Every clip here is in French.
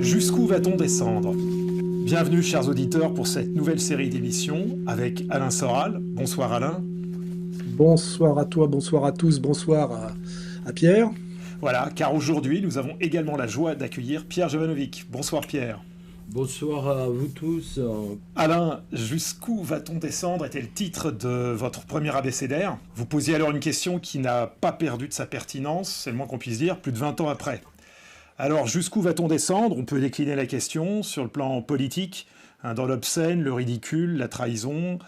Jusqu'où va-t-on descendre? Bienvenue chers auditeurs pour cette nouvelle série d'émissions avec Alain Soral. Bonsoir Alain. Bonsoir à toi, bonsoir à tous, bonsoir à Pierre. Voilà, car aujourd'hui nous avons également la joie d'accueillir Pierre Jovanovic. Bonsoir Pierre. Bonsoir à vous tous. Alain, jusqu'où va-t-on descendre était le titre de votre premier abécédaire. Vous posiez alors une question qui n'a pas perdu de sa pertinence, c'est le moins qu'on puisse dire, plus de 20 ans après. Alors jusqu'où va-t-on descendre? On peut décliner la question sur le plan politique, dans l'obscène, le ridicule, la trahison,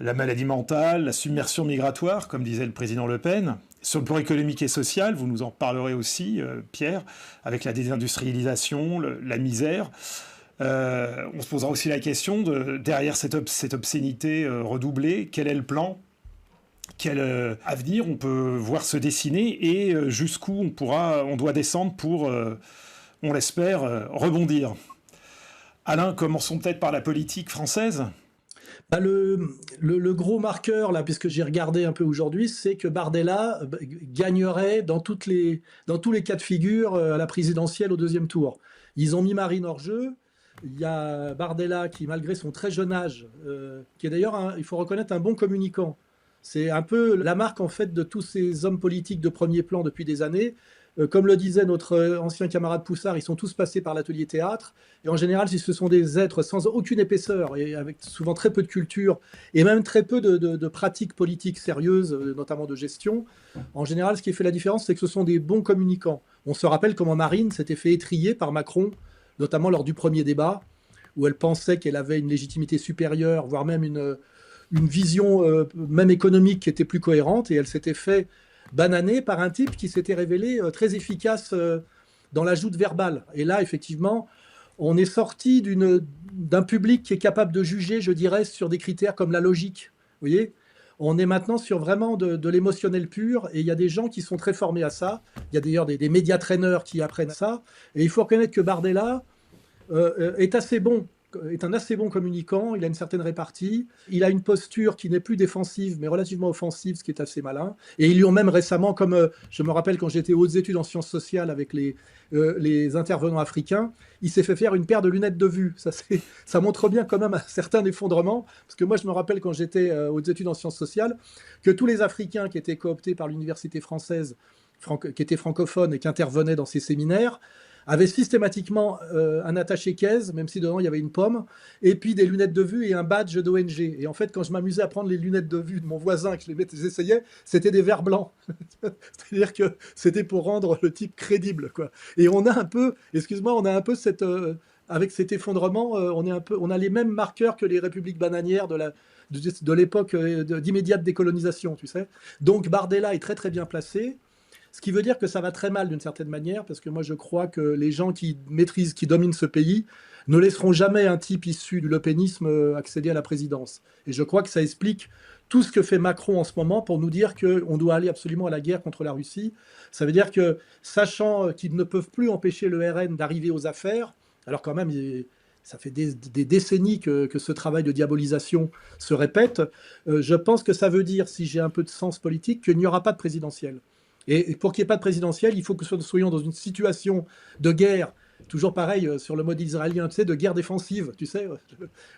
la maladie mentale, la submersion migratoire, comme disait le président Le Pen. Sur le plan économique et social, vous nous en parlerez aussi, Pierre, avec la désindustrialisation, la misère. On se posera aussi la question de, derrière cette obscénité redoublée, quel est le plan? Quel avenir on peut voir se dessiner et jusqu'où on doit descendre pour, on l'espère, rebondir. Alain, commençons peut-être par la politique française. Le gros marqueur, là, puisque j'ai regardé un peu aujourd'hui, c'est que Bardella gagnerait dans tous les cas de figure à la présidentielle au deuxième tour. Ils ont mis Marine hors jeu. Il y a Bardella qui, malgré son très jeune âge, qui est d'ailleurs, il faut reconnaître, un bon communicant. C'est un peu la marque en fait de tous ces hommes politiques de premier plan depuis des années. Comme le disait notre ancien camarade Poussard, ils sont tous passés par l'atelier théâtre. Et en général, si ce sont des êtres sans aucune épaisseur et avec souvent très peu de culture et même très peu de pratiques politiques sérieuses, notamment de gestion, en général, ce qui fait la différence, c'est que ce sont des bons communicants. On se rappelle comment Marine s'était fait étriller par Macron, notamment lors du premier débat, où elle pensait qu'elle avait une légitimité supérieure, voire même une vision même économique qui était plus cohérente, et elle s'était fait bananer par un type qui s'était révélé très efficace dans la joute verbale. Et là, effectivement, on est sorti d'un public qui est capable de juger, je dirais, sur des critères comme la logique. Vous voyez, on est maintenant sur vraiment de l'émotionnel pur, et il y a des gens qui sont très formés à ça. Il y a d'ailleurs des média traîneurs qui apprennent ça. Et il faut reconnaître que Bardella est un assez bon communicant, il a une certaine répartie, il a une posture qui n'est plus défensive, mais relativement offensive, ce qui est assez malin. Et ils lui ont même récemment, comme je me rappelle quand j'étais aux hautes études en sciences sociales avec les intervenants africains, il s'est fait faire une paire de lunettes de vue. Ça montre bien quand même un certain effondrement, parce que moi je me rappelle quand j'étais aux hautes études en sciences sociales, que tous les Africains qui étaient cooptés par l'université française, qui étaient francophones et qui intervenaient dans ces séminaires, avait systématiquement un attaché-caisse, même si dedans il y avait une pomme, et puis des lunettes de vue et un badge d'ONG. Et en fait, quand je m'amusais à prendre les lunettes de vue de mon voisin, que j'essayais, c'était des verres blancs. C'est-à-dire que c'était pour rendre le type crédible, quoi. Et on a un peu, excuse-moi, on a un peu avec cet effondrement, on a les mêmes marqueurs que les républiques bananières de l'époque d'immédiate décolonisation, tu sais. Donc Bardella est très très bien placé. Ce qui veut dire que ça va très mal d'une certaine manière, parce que moi je crois que les gens qui maîtrisent, qui dominent ce pays, ne laisseront jamais un type issu du lepénisme accéder à la présidence. Et je crois que ça explique tout ce que fait Macron en ce moment pour nous dire qu'on doit aller absolument à la guerre contre la Russie. Ça veut dire que, sachant qu'ils ne peuvent plus empêcher le RN d'arriver aux affaires, alors quand même, ça fait des décennies que ce travail de diabolisation se répète, je pense que ça veut dire, si j'ai un peu de sens politique, qu'il n'y aura pas de présidentielle. Et pour qu'il n'y ait pas de présidentielle, il faut que nous soyons dans une situation de guerre, toujours pareil sur le mode israélien, tu sais, de guerre défensive, tu sais,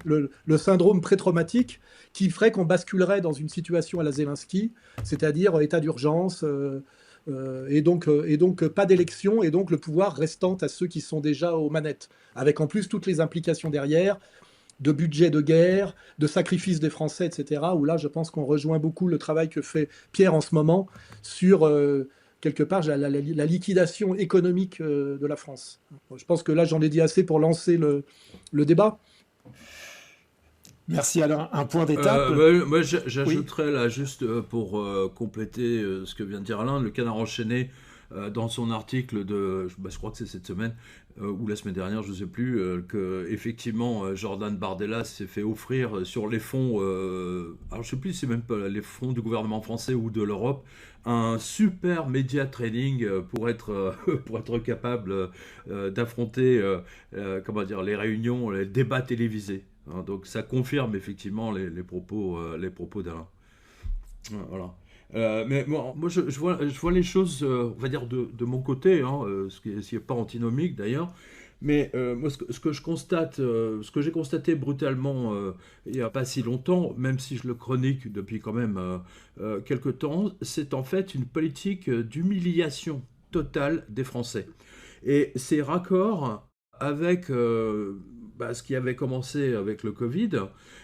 le syndrome pré-traumatique qui ferait qu'on basculerait dans une situation à la Zelensky, c'est-à-dire état d'urgence, et donc pas d'élection, et donc le pouvoir restant à ceux qui sont déjà aux manettes, avec en plus toutes les implications derrière, de budget de guerre, de sacrifice des Français, etc., où là, je pense qu'on rejoint beaucoup le travail que fait Pierre en ce moment sur, quelque part, la liquidation économique de la France. Je pense que là, j'en ai dit assez pour lancer le débat. Merci Alain. Un point d'étape. Moi, j'ajouterais Oui. là, juste pour compléter ce que vient de dire Alain, le Canard enchaîné, dans son article je crois que c'est cette semaine, ou la semaine dernière, je ne sais plus, que effectivement Jordan Bardella s'est fait offrir sur les fonds, alors je ne sais plus si c'est même pas les fonds du gouvernement français ou de l'Europe, un super média training pour être capable d'affronter comment dire, les réunions, les débats télévisés. Hein, donc ça confirme effectivement les propos d'Alain. Voilà. Mais moi je vois les choses, on va dire, de mon côté, hein, ce qui n'est pas antinomique d'ailleurs. Mais moi, ce que je constate, ce que j'ai constaté brutalement il n'y a pas si longtemps, même si je le chronique depuis quand même quelque temps, c'est en fait une politique d'humiliation totale des Français. Et c'est raccord avec ce qui avait commencé avec le Covid,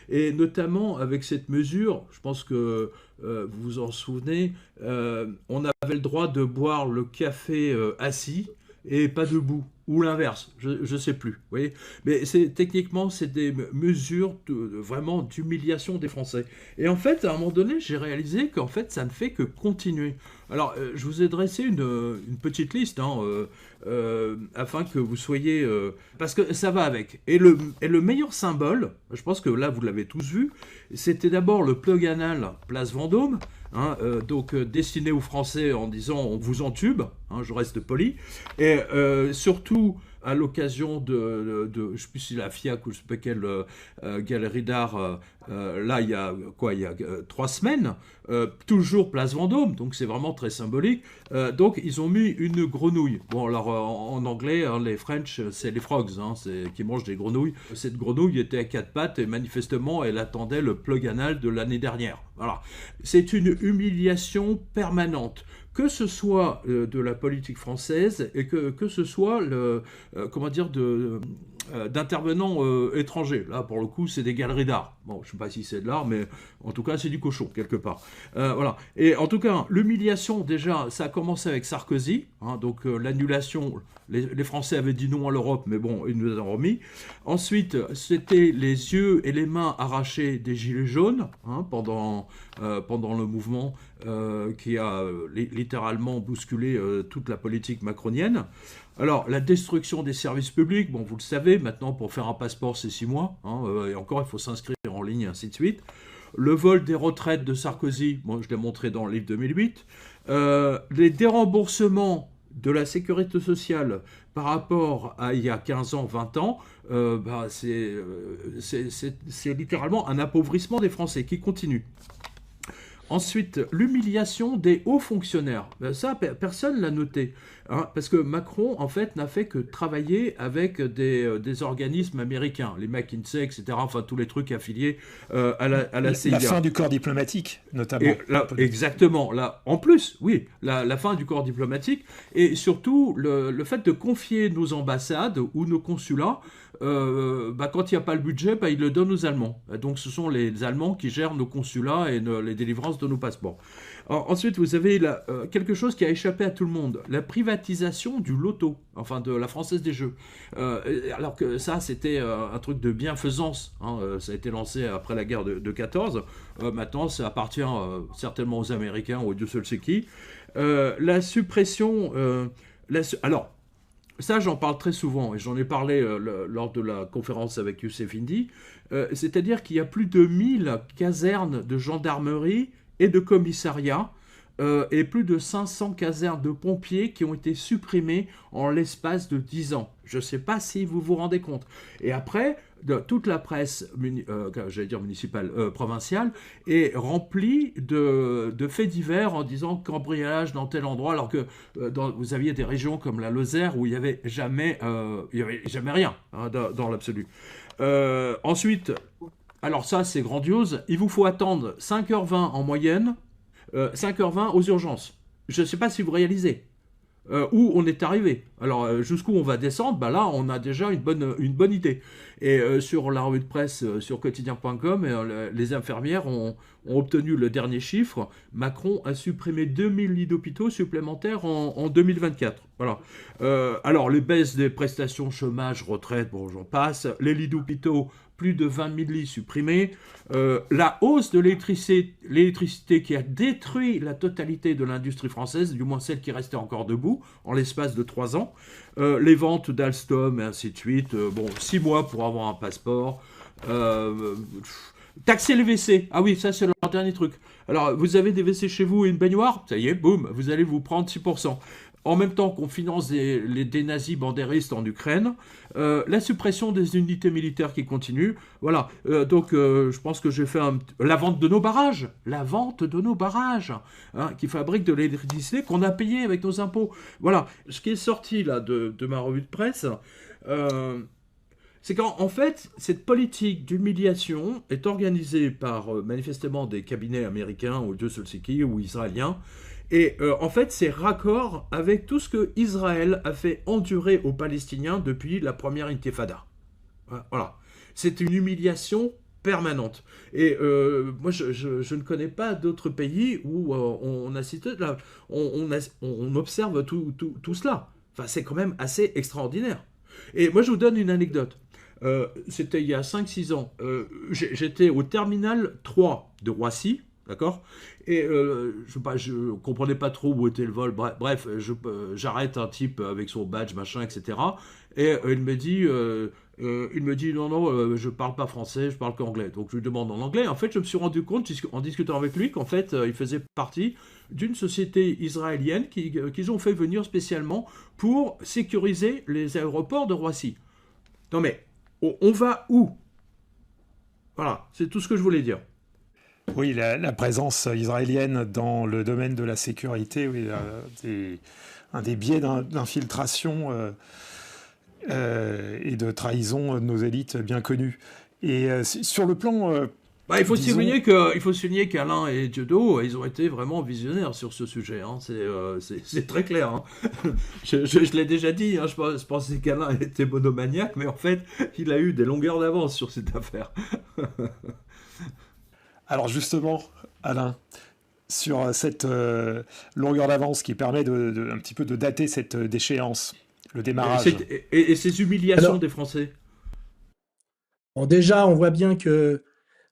et notamment avec cette mesure, je pense que vous vous en souvenez, on avait le droit de boire le café assis et pas debout, ou l'inverse, je ne sais plus. Vous voyez, mais techniquement, c'est des mesures vraiment d'humiliation des Français. Et en fait, à un moment donné, j'ai réalisé qu'en fait, ça ne fait que continuer. Alors, je vous ai dressé une petite liste, hein, afin que vous soyez... parce que ça va avec. Et le meilleur symbole, je pense que là, vous l'avez tous vu, c'était d'abord le plug anal Place Vendôme, hein, donc destiné aux Français en disant on vous entube, hein, je reste poli, et surtout à l'occasion je ne sais plus si la FIAC ou je ne sais pas quelle galerie d'art, là il y a 3 semaines, toujours Place Vendôme, donc c'est vraiment très symbolique. Donc ils ont mis une grenouille. Bon alors en anglais, hein, les French c'est les frogs, hein, qui mangent des grenouilles. Cette grenouille était à 4 pattes et manifestement elle attendait le plug anal de l'année dernière. Voilà, c'est une humiliation permanente. Que ce soit de la politique française et que ce soit d'intervenants étrangers. Là, pour le coup, c'est des galeries d'art. Bon, je ne sais pas si c'est de l'art, mais en tout cas, c'est du cochon, quelque part. Voilà. Et en tout cas, l'humiliation, déjà, ça a commencé avec Sarkozy. Hein, donc, l'annulation, les Français avaient dit non à l'Europe, mais bon, ils nous ont remis. Ensuite, c'était les yeux et les mains arrachés des Gilets jaunes, hein, pendant le mouvement qui a littéralement bousculé toute la politique macronienne. Alors, la destruction des services publics, bon, vous le savez, maintenant, pour faire un passeport, c'est 6 mois, hein, et encore, il faut s'inscrire en ligne, et ainsi de suite. Le vol des retraites de Sarkozy, moi, je l'ai montré dans le livre 2008. Les déremboursements de la sécurité sociale par rapport à il y a 15 ans, 20 ans, c'est littéralement un appauvrissement des Français qui continue. Ensuite, l'humiliation des hauts fonctionnaires. Ça, personne ne l'a noté. Hein, parce que Macron, en fait, n'a fait que travailler avec des organismes américains, les McKinsey, etc., enfin, tous les trucs affiliés à la CIA. La fin du corps diplomatique, notamment. Exactement. Là, en plus, oui, la fin du corps diplomatique. Et surtout, le fait de confier nos ambassades ou nos consulats, quand il n'y a pas le budget, ils le donnent aux Allemands. Donc, ce sont les Allemands qui gèrent nos consulats et les délivrances de nos passeports. Alors, ensuite, vous avez quelque chose qui a échappé à tout le monde, la privatisation du loto, enfin de la Française des Jeux. Alors que ça, c'était un truc de bienfaisance. Hein, ça a été lancé après la guerre de 14. Maintenant, ça appartient certainement aux Américains ou Dieu seul sait qui. La suppression... alors, ça, j'en parle très souvent, et j'en ai parlé lors de la conférence avec Youssef Indy, c'est-à-dire qu'il y a plus de 1000 casernes de gendarmerie et de commissariats, et plus de 500 casernes de pompiers qui ont été supprimées en l'espace de 10 ans. Je ne sais pas si vous vous rendez compte. Et après, toute la presse, municipale, provinciale, est remplie de faits divers en disant cambriolage dans tel endroit, alors que vous aviez des régions comme la Lozère où il n'y avait jamais rien, hein, dans l'absolu. Ensuite, alors ça c'est grandiose, il vous faut attendre 5h20 en moyenne, 5h20 aux urgences. Je ne sais pas si vous réalisez. Où on est arrivé. Alors, jusqu'où on va descendre, là, on a déjà une bonne idée. Et sur la revue de presse, sur quotidien.com, les infirmières ont obtenu le dernier chiffre. Macron a supprimé 2000 lits d'hôpitaux supplémentaires en 2024. Voilà. Alors, les baisses des prestations chômage, retraite, bon, j'en passe. Les lits d'hôpitaux, plus de 20 000 lits supprimés. La hausse de l'électricité qui a détruit la totalité de l'industrie française, du moins celle qui restait encore debout, en l'espace de 3 ans. Les ventes d'Alstom et ainsi de suite. 6 mois pour avoir un passeport. Taxer les WC. Ah oui, ça c'est leur dernier truc. Alors, vous avez des WC chez vous et une baignoire, ça y est, boum, vous allez vous prendre 6%. en même temps qu'on finance des nazis bandéristes en Ukraine, la suppression des unités militaires qui continuent. Voilà, donc je pense que j'ai fait la vente de nos barrages, hein, qui fabriquent de l'électricité qu'on a payé avec nos impôts. Voilà, ce qui est sorti là de ma revue de presse, c'est qu'en fait, cette politique d'humiliation est organisée par manifestement des cabinets américains ou Dieu seul sait qui, ou israéliens. Et en fait, c'est raccord avec tout ce que Israël a fait endurer aux Palestiniens depuis la première intifada. Voilà. C'est une humiliation permanente. Et moi, je ne connais pas d'autres pays où on assiste là, on observe tout cela. Enfin, c'est quand même assez extraordinaire. Et moi, je vous donne une anecdote. C'était il y a 5-6 ans. J'étais au terminal 3 de Roissy, d'accord. Et je ne comprenais pas trop où était le vol. Bref, j'arrête un type avec son badge, machin, etc. Et il me dit non, je parle pas français, je parle qu'anglais. Donc je lui demande en anglais. En fait, je me suis rendu compte, en discutant avec lui, qu'en fait, il faisait partie d'une société israélienne qu'ils ont fait venir spécialement pour sécuriser les aéroports de Roissy. Non mais, on va où? Voilà, c'est tout ce que je voulais dire. Oui, la présence israélienne dans le domaine de la sécurité, oui, un des biais d'infiltration et de trahison de nos élites bien connues. Et sur le plan... il faut souligner qu'Alain et Dieudo, ils ont été vraiment visionnaires sur ce sujet. Hein. C'est très clair. Hein. Je l'ai déjà dit, hein, je pensais qu'Alain était monomaniaque, mais en fait, il a eu des longueurs d'avance sur cette affaire. Alors justement, Alain, sur cette longueur d'avance qui permet un petit peu de dater cette déchéance, le démarrage. Et ces humiliations des Français. Bon, déjà, on voit bien que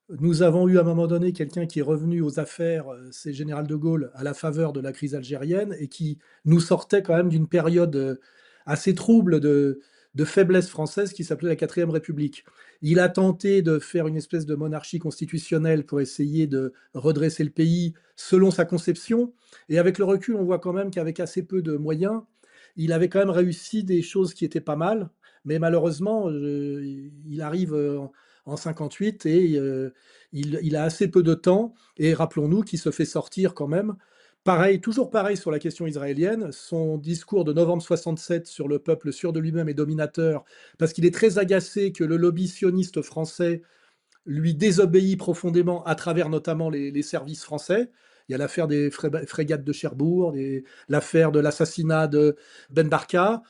nous avons eu à un moment donné quelqu'un qui est revenu aux affaires, c'est Général de Gaulle, à la faveur de la crise algérienne, et qui nous sortait quand même d'une période assez trouble de faiblesse française qui s'appelait la Quatrième République. Il a tenté de faire une espèce de monarchie constitutionnelle pour essayer de redresser le pays selon sa conception, et avec le recul, on voit quand même qu'avec assez peu de moyens, il avait quand même réussi des choses qui étaient pas mal, mais malheureusement, il arrive en 58 et il a assez peu de temps. Et rappelons-nous qu'il se fait sortir quand même. Pareil, toujours pareil sur la question israélienne, son discours de novembre 67 sur le peuple sûr de lui-même et dominateur, parce qu'il est très agacé que le lobby sioniste français lui désobéit profondément à travers notamment les services français. Il y a l'affaire des frégates de Cherbourg, l'affaire de l'assassinat de Ben Barka.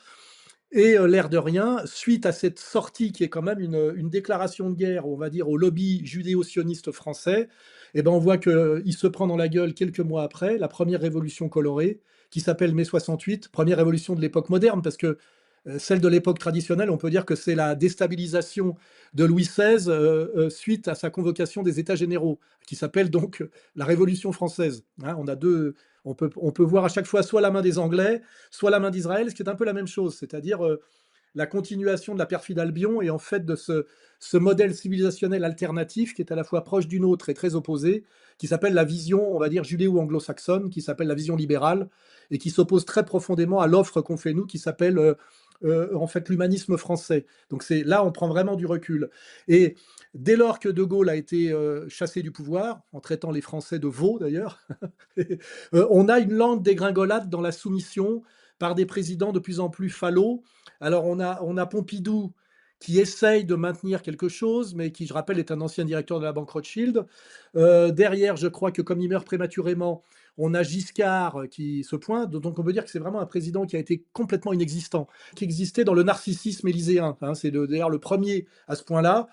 Et l'air de rien, suite à cette sortie qui est quand même une déclaration de guerre, on va dire, au lobby judéo-sioniste français, eh ben on voit qu'il se prend dans la gueule quelques mois après la première révolution colorée, qui s'appelle mai 68, première révolution de l'époque moderne, parce que celle de l'époque traditionnelle, on peut dire que c'est la déstabilisation de Louis XVI suite à sa convocation des États généraux, qui s'appelle donc la Révolution française. Hein, on peut voir à chaque fois soit la main des Anglais, soit la main d'Israël, ce qui est un peu la même chose, c'est-à-dire la continuation de la perfide Albion et en fait de ce modèle civilisationnel alternatif qui est à la fois proche d'une autre et très opposé, qui s'appelle la vision, on va dire, judéo-anglo-saxonne, qui s'appelle la vision libérale, et qui s'oppose très profondément à l'offre qu'on fait nous, qui s'appelle en fait l'humanisme français. Donc là, on prend vraiment du recul. Et dès lors que De Gaulle a été chassé du pouvoir, en traitant les Français de veaux d'ailleurs, on a une lente dégringolade dans la soumission par des présidents de plus en plus fallot. Alors on a Pompidou qui essaye de maintenir quelque chose, mais qui, je rappelle, est un ancien directeur de la banque Rothschild. Derrière, je crois que comme il meurt prématurément, on a Giscard qui se pointe. Donc on peut dire que c'est vraiment un président qui a été complètement inexistant, qui existait dans le narcissisme élyséen. Hein, c'est d'ailleurs le premier à ce point-là,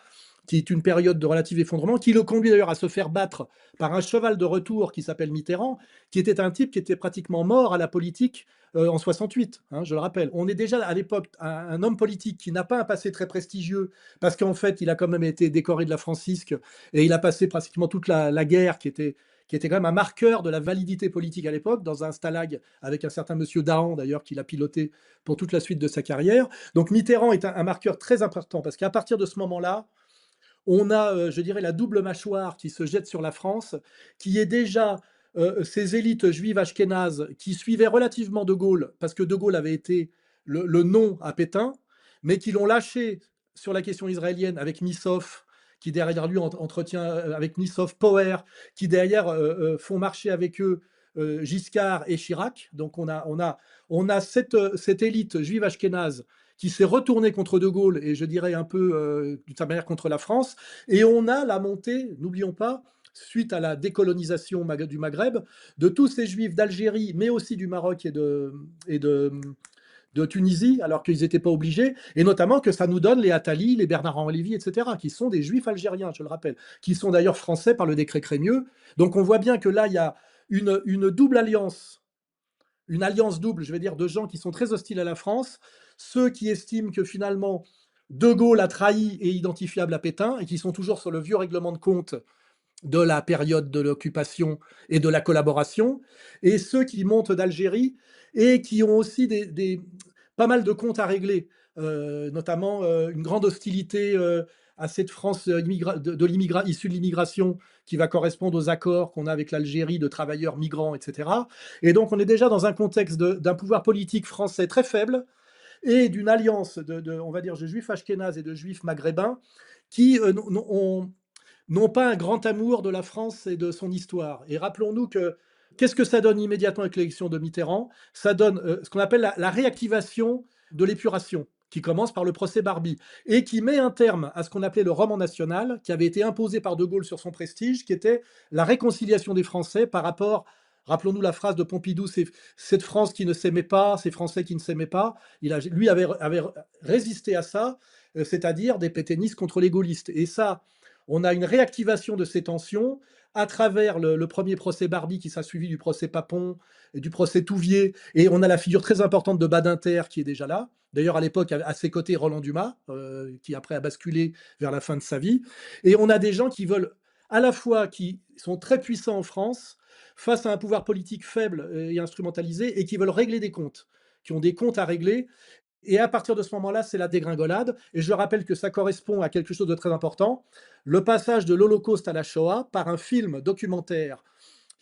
qui est une période de relatif effondrement, qui le conduit d'ailleurs à se faire battre par un cheval de retour qui s'appelle Mitterrand, qui était un type qui était pratiquement mort à la politique en 68, hein, je le rappelle. On est déjà à l'époque un homme politique qui n'a pas un passé très prestigieux, parce qu'en fait, il a quand même été décoré de la Francisque, et il a passé pratiquement toute la guerre qui était quand même un marqueur de la validité politique à l'époque, dans un stalag avec un certain monsieur Dahan, d'ailleurs, qui l'a piloté pour toute la suite de sa carrière. Donc Mitterrand est un marqueur très important, parce qu'à partir de ce moment-là, on a, je dirais, la double mâchoire qui se jette sur la France, qui est déjà ces élites juives ashkénazes qui suivaient relativement De Gaulle, parce que De Gaulle avait été le non à Pétain, mais qui l'ont lâché sur la question israélienne avec Missov, qui derrière lui entretient avec Missov Power, qui derrière font marcher avec eux Giscard et Chirac. Donc on a cette élite juive ashkénaze qui s'est retournée contre De Gaulle et je dirais un peu d'une certaine manière contre la France. Et on a la montée, n'oublions pas, suite à la décolonisation du Maghreb, de tous ces juifs d'Algérie, mais aussi du Maroc et de Tunisie, alors qu'ils n'étaient pas obligés, et notamment que ça nous donne les Attali, les Bernard-Henri Lévy, etc., qui sont des juifs algériens, je le rappelle, qui sont d'ailleurs français par le décret Crémieux. Donc on voit bien que là, il y a une double alliance, une alliance double, je vais dire, de gens qui sont très hostiles à la France, ceux qui estiment que finalement De Gaulle a trahi et identifiable à Pétain, et qui sont toujours sur le vieux règlement de compte de la période de l'occupation et de la collaboration, et ceux qui montent d'Algérie et qui ont aussi pas mal de comptes à régler, notamment une grande hostilité à cette France issue de l'immigration qui va correspondre aux accords qu'on a avec l'Algérie de travailleurs migrants, etc. Et donc on est déjà dans un contexte d'un pouvoir politique français très faible et d'une alliance on va dire, de juifs ashkénazes et de juifs maghrébins qui n'ont pas un grand amour de la France et de son histoire. Et rappelons-nous que qu'est-ce que ça donne immédiatement avec l'élection de Mitterrand? Ça donne ce qu'on appelle la réactivation de l'épuration, qui commence par le procès Barbie, et qui met un terme à ce qu'on appelait le roman national, qui avait été imposé par De Gaulle sur son prestige, qui était la réconciliation des Français par rapport, rappelons-nous la phrase de Pompidou, c'est cette France qui ne s'aimait pas, ces Français qui ne s'aimaient pas. Lui avait résisté à ça, c'est-à-dire des pétainistes contre les gaullistes. Et ça, on a une réactivation de ces tensions à travers le premier procès Barbie qui sera suivi du procès Papon et du procès Touvier. Et on a la figure très importante de Badinter qui est déjà là. D'ailleurs, à l'époque, à ses côtés, Roland Dumas, qui après a basculé vers la fin de sa vie. Et on a des gens qui veulent, à la fois, qui sont très puissants en France, face à un pouvoir politique faible et instrumentalisé, et qui veulent régler des comptes, qui ont des comptes à régler. Et à partir de ce moment-là, c'est la dégringolade. Et je rappelle que ça correspond à quelque chose de très important, le passage de l'Holocauste à la Shoah par un film documentaire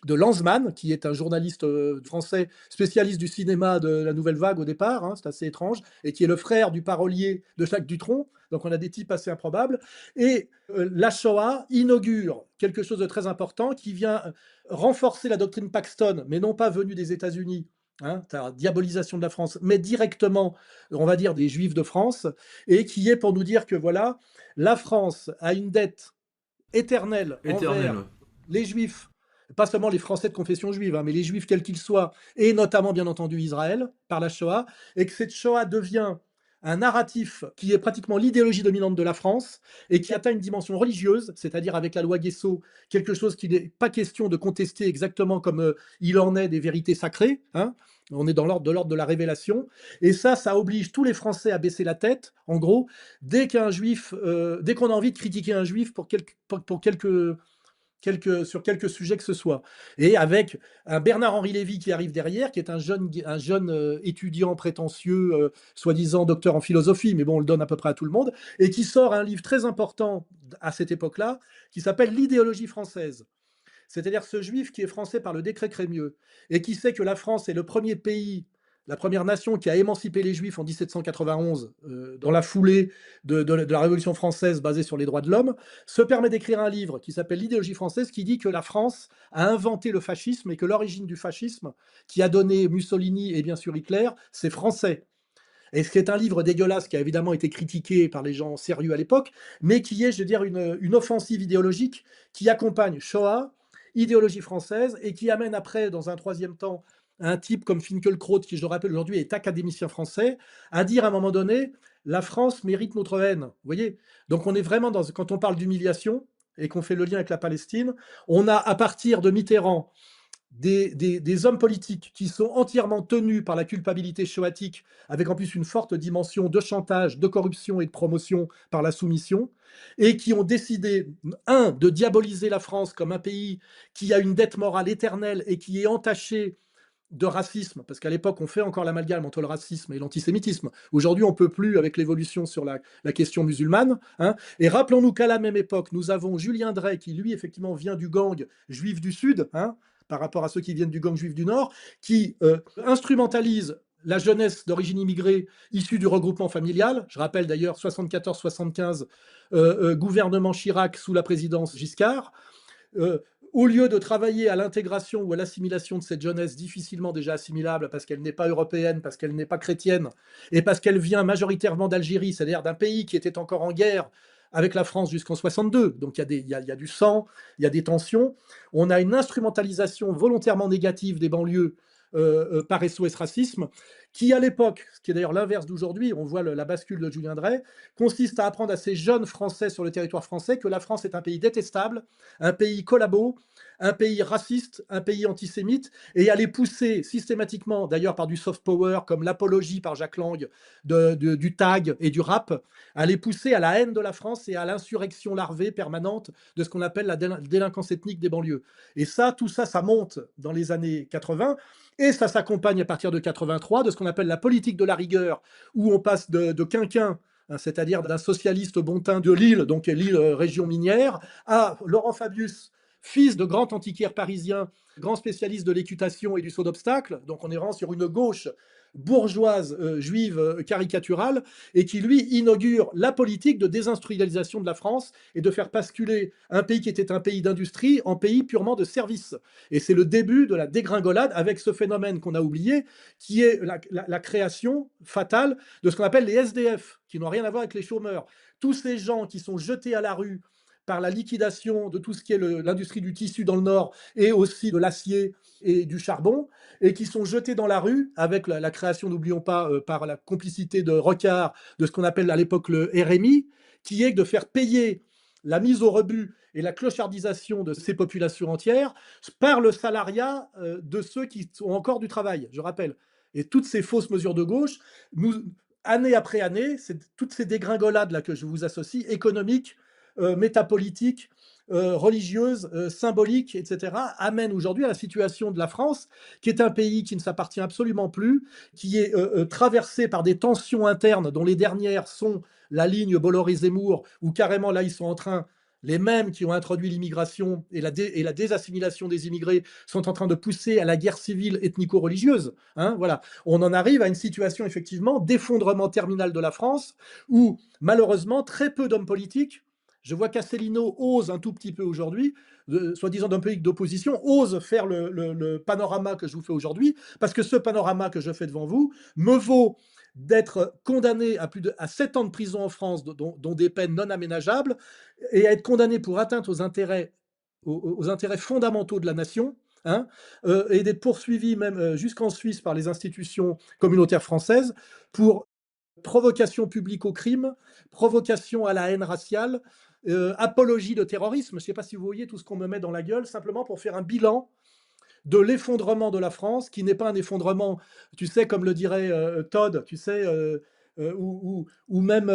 de Lanzmann, qui est un journaliste français spécialiste du cinéma de la Nouvelle Vague au départ, hein, c'est assez étrange, et qui est le frère du parolier de Jacques Dutronc, donc on a des types assez improbables. Et la Shoah inaugure quelque chose de très important qui vient renforcer la doctrine Paxton, mais non pas venue des États-Unis, hein, diabolisation de la France, mais directement, on va dire, des Juifs de France, et qui est pour nous dire que voilà, la France a une dette éternelle envers les Juifs, pas seulement les Français de confession juive, hein, mais les Juifs quels qu'ils soient, et notamment bien entendu Israël, par la Shoah, et que cette Shoah devient un narratif qui est pratiquement l'idéologie dominante de la France et qui atteint une dimension religieuse, c'est-à-dire avec la loi Guesso, quelque chose qu'il n'est pas question de contester exactement comme il en est des vérités sacrées, hein. On est dans l'ordre de la révélation, et ça oblige tous les Français à baisser la tête, en gros, dès qu'on a envie de critiquer un juif sur quelques sujets que ce soit. Et avec un Bernard-Henri Lévy qui arrive derrière, qui est un jeune étudiant prétentieux, soi-disant docteur en philosophie, mais bon, on le donne à peu près à tout le monde, et qui sort un livre très important à cette époque-là, qui s'appelle L'idéologie française. C'est-à-dire ce juif qui est français par le décret Crémieux, et qui sait que la France est le premier pays, la première nation qui a émancipé les Juifs en 1791, dans la foulée de la Révolution française basée sur les droits de l'homme, se permet d'écrire un livre qui s'appelle L'idéologie française, qui dit que la France a inventé le fascisme et que l'origine du fascisme, qui a donné Mussolini et bien sûr Hitler, c'est français. Et ce qui est un livre dégueulasse qui a évidemment été critiqué par les gens sérieux à l'époque, mais qui est, je veux dire, une offensive idéologique qui accompagne Shoah, idéologie française, et qui amène après, dans un troisième temps, un type comme Finkielkraut, qui, je le rappelle aujourd'hui, est académicien français, à dire à un moment donné, la France mérite notre haine. Vous voyez? Donc on est vraiment quand on parle d'humiliation, et qu'on fait le lien avec la Palestine, on a à partir de Mitterrand des hommes politiques qui sont entièrement tenus par la culpabilité shoatique, avec en plus une forte dimension de chantage, de corruption et de promotion par la soumission, et qui ont décidé, de diaboliser la France comme un pays qui a une dette morale éternelle et qui est entaché de racisme, parce qu'à l'époque, on fait encore l'amalgame entre le racisme et l'antisémitisme. Aujourd'hui, on ne peut plus avec l'évolution sur la question musulmane, hein. Et rappelons-nous qu'à la même époque, nous avons Julien Drey, qui lui, effectivement, vient du gang juif du Sud, hein, par rapport à ceux qui viennent du gang juif du Nord, qui instrumentalisent la jeunesse d'origine immigrée issue du regroupement familial. Je rappelle d'ailleurs 74-75, gouvernement Chirac sous la présidence Giscard. Au lieu de travailler à l'intégration ou à l'assimilation de cette jeunesse difficilement déjà assimilable parce qu'elle n'est pas européenne, parce qu'elle n'est pas chrétienne, et parce qu'elle vient majoritairement d'Algérie, c'est-à-dire d'un pays qui était encore en guerre avec la France jusqu'en 62. Donc il y a du sang, il y a des tensions. On a une instrumentalisation volontairement négative des banlieues par SOS Racisme, qui à l'époque, ce qui est d'ailleurs l'inverse d'aujourd'hui, on voit la bascule de Julien Drey, consiste à apprendre à ces jeunes Français sur le territoire français que la France est un pays détestable, un pays collabo, un pays raciste, un pays antisémite, et à les pousser systématiquement, d'ailleurs par du soft power, comme l'apologie par Jacques Lang du tag et du rap, à les pousser à la haine de la France et à l'insurrection larvée permanente de ce qu'on appelle la délinquance ethnique des banlieues. Et ça, tout ça, ça monte dans les années 80, et ça s'accompagne à partir de 83 de ce qu'on appelle la politique de la rigueur, où on passe de quinquin, c'est-à-dire d'un socialiste bontin de Lille, donc Lille région minière, à Laurent Fabius, fils de grand antiquaire parisien, grand spécialiste de l'équitation et du saut d'obstacle. Donc on est vraiment sur une gauche bourgeoise juive caricaturale, et qui lui inaugure la politique de désindustrialisation de la France et de faire basculer un pays qui était un pays d'industrie en pays purement de services. Et c'est le début de la dégringolade avec ce phénomène qu'on a oublié, qui est la création fatale de ce qu'on appelle les SDF, qui n'ont rien à voir avec les chômeurs. Tous ces gens qui sont jetés à la rue par la liquidation de tout ce qui est l'industrie du tissu dans le Nord, et aussi de l'acier et du charbon, et qui sont jetés dans la rue avec la création, n'oublions pas, par la complicité de Rocard, de ce qu'on appelle à l'époque le RMI, qui est de faire payer la mise au rebut et la clochardisation de ces populations entières par le salariat de ceux qui ont encore du travail, je rappelle. Et toutes ces fausses mesures de gauche, année après année, toutes ces dégringolades là que je vous associe, économiques, métapolitique, religieuse, symbolique, etc., amène aujourd'hui à la situation de la France, qui est un pays qui ne s'appartient absolument plus, qui est traversé par des tensions internes, dont les dernières sont la ligne Bolloré-Zemmour, où carrément là, ils sont en train, les mêmes qui ont introduit l'immigration et la désassimilation des immigrés, sont en train de pousser à la guerre civile ethnico-religieuse. Voilà. On en arrive à une situation, effectivement, d'effondrement terminal de la France, où, malheureusement, très peu d'hommes politiques. Je vois qu'Asselineau ose un tout petit peu aujourd'hui, soi-disant d'un pays d'opposition, ose faire le panorama que je vous fais aujourd'hui, parce que ce panorama que je fais devant vous me vaut d'être condamné à 7 ans de prison en France, dont des peines non aménageables, et à être condamné pour atteinte aux intérêts fondamentaux de la nation, et d'être poursuivi même jusqu'en Suisse par les institutions communautaires françaises pour provocation publique au crime, provocation à la haine raciale, apologie de terrorisme. Je ne sais pas si vous voyez tout ce qu'on me met dans la gueule, simplement pour faire un bilan de l'effondrement de la France, qui n'est pas un effondrement, tu sais, comme le dirait Todd, tu sais, ou même,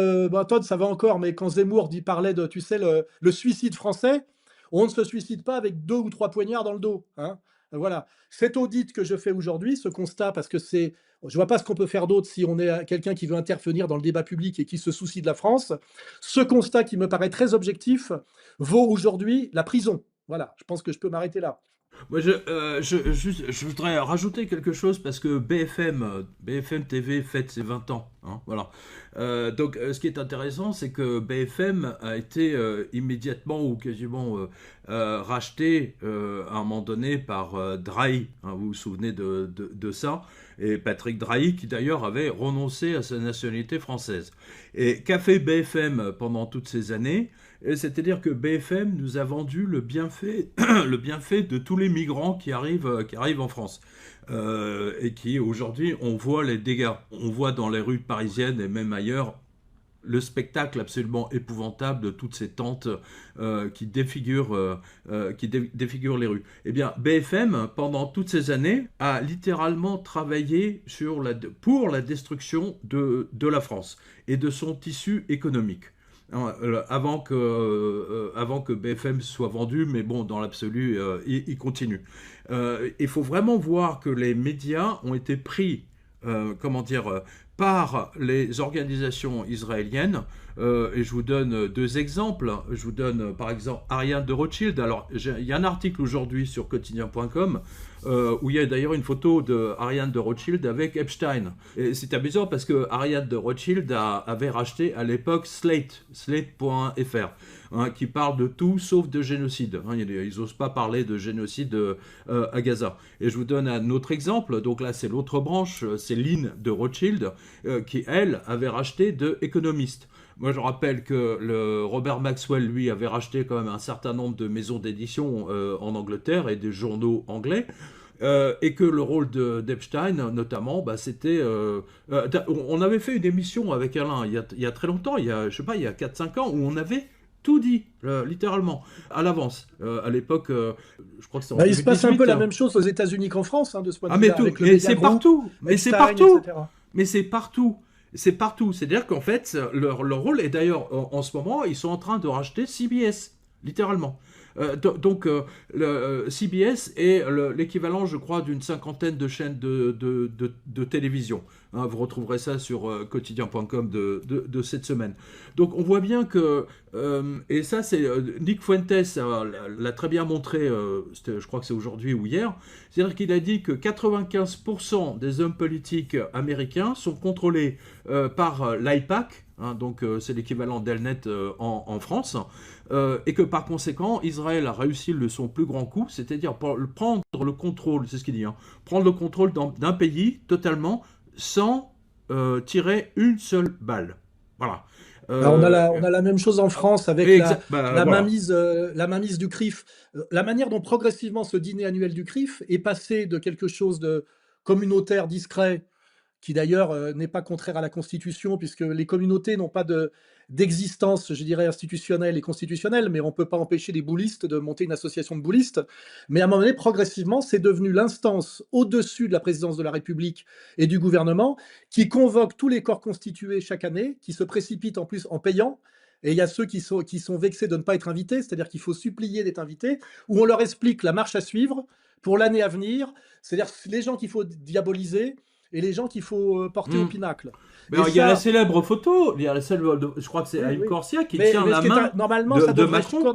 Todd, ça va encore, mais quand Zemmour parlait de, tu sais, le suicide français, on ne se suicide pas avec 2 ou 3 poignards dans le dos. Voilà. Cet audit que je fais aujourd'hui, ce constat, parce que je ne vois pas ce qu'on peut faire d'autre si on est quelqu'un qui veut intervenir dans le débat public et qui se soucie de la France. Ce constat qui me paraît très objectif vaut aujourd'hui la prison. Voilà, je pense que je peux m'arrêter là. Moi, je voudrais rajouter quelque chose parce que BFM TV fête ses 20 ans. Voilà. Donc, ce qui est intéressant, c'est que BFM a été immédiatement ou quasiment racheté à un moment donné par Drahi. Vous vous souvenez de ça? Et Patrick Drahi, qui d'ailleurs avait renoncé à sa nationalité française. Et qu'a fait BFM pendant toutes ces années? C'est-à-dire que BFM nous a vendu le bienfait de tous les migrants qui arrivent en France. Et qui, aujourd'hui, on voit les dégâts. On voit dans les rues parisiennes et même ailleurs le spectacle absolument épouvantable de toutes ces tentes qui défigurent les rues. Eh bien, BFM, pendant toutes ces années, a littéralement travaillé pour la destruction de la France et de son tissu économique. Avant que BFM soit vendu, mais bon, dans l'absolu, il continue. Il faut vraiment voir que les médias ont été pris comment dire, par les organisations israéliennes. Et je vous donne deux exemples. Je vous donne par exemple Ariane de Rothschild. Alors, il y a un article aujourd'hui sur quotidien.com où il y a d'ailleurs une photo de Ariane de Rothschild avec Epstein. Et c'est amusant parce que Ariane de Rothschild avait racheté à l'époque Slate.fr, hein, qui parle de tout sauf de génocide. Hein, ils n'osent pas parler de génocide à Gaza. Et je vous donne un autre exemple. Donc là, c'est l'autre branche, c'est Lynn de Rothschild, qui, elle, avait racheté de Economist. Moi, je rappelle que Robert Maxwell, lui, avait racheté quand même un certain nombre de maisons d'édition en Angleterre et des journaux anglais. Et que le rôle d'Epstein, notamment, bah, c'était... on avait fait une émission avec Alain il y a très longtemps, il y a 4-5 ans, où on avait tout dit, littéralement, à l'avance. À l'époque, je crois que c'était en 2018. Il se passe un peu la même chose aux États-Unis qu'en France, hein, de ce point de vue-là. Mais c'est partout. Mais c'est partout. Mais c'est partout. C'est partout. C'est-à-dire qu'en fait, leur rôle, et d'ailleurs, en ce moment, ils sont en train de racheter CBS, littéralement. Donc, CBS est l'équivalent, je crois, d'une cinquantaine de chaînes de télévision. Hein, vous retrouverez ça sur quotidien.com de cette semaine. Donc, on voit bien que, et ça, c'est Nick Fuentes l'a très bien montré, je crois que c'est aujourd'hui ou hier, c'est-à-dire qu'il a dit que 95% des hommes politiques américains sont contrôlés par l'AIPAC, hein, donc c'est l'équivalent d'Elnet en France, et que par conséquent, Israël a réussi son plus grand coup, c'est-à-dire prendre le contrôle, c'est ce qu'il dit, hein, prendre le contrôle d'un pays totalement sans tirer une seule balle. Voilà. On a la même chose en France avec la mainmise du CRIF. La manière dont progressivement ce dîner annuel du CRIF est passé de quelque chose de communautaire, discret, qui d'ailleurs n'est pas contraire à la Constitution, puisque les communautés n'ont pas d'existence, je dirais, institutionnelle et constitutionnelle, mais on ne peut pas empêcher les boulistes de monter une association de boulistes. Mais à un moment donné, progressivement, c'est devenu l'instance au-dessus de la présidence de la République et du gouvernement qui convoque tous les corps constitués chaque année, qui se précipitent en plus en payant. Et il y a ceux qui sont vexés de ne pas être invités, c'est-à-dire qu'il faut supplier d'être invités, où on leur explique la marche à suivre pour l'année à venir, c'est-à-dire les gens qu'il faut diaboliser, et les gens qu'il faut porter au pinacle. Il y a la célèbre photo, je crois que c'est Haïm Corsia qui tient la main normalement, ça devrait Macron.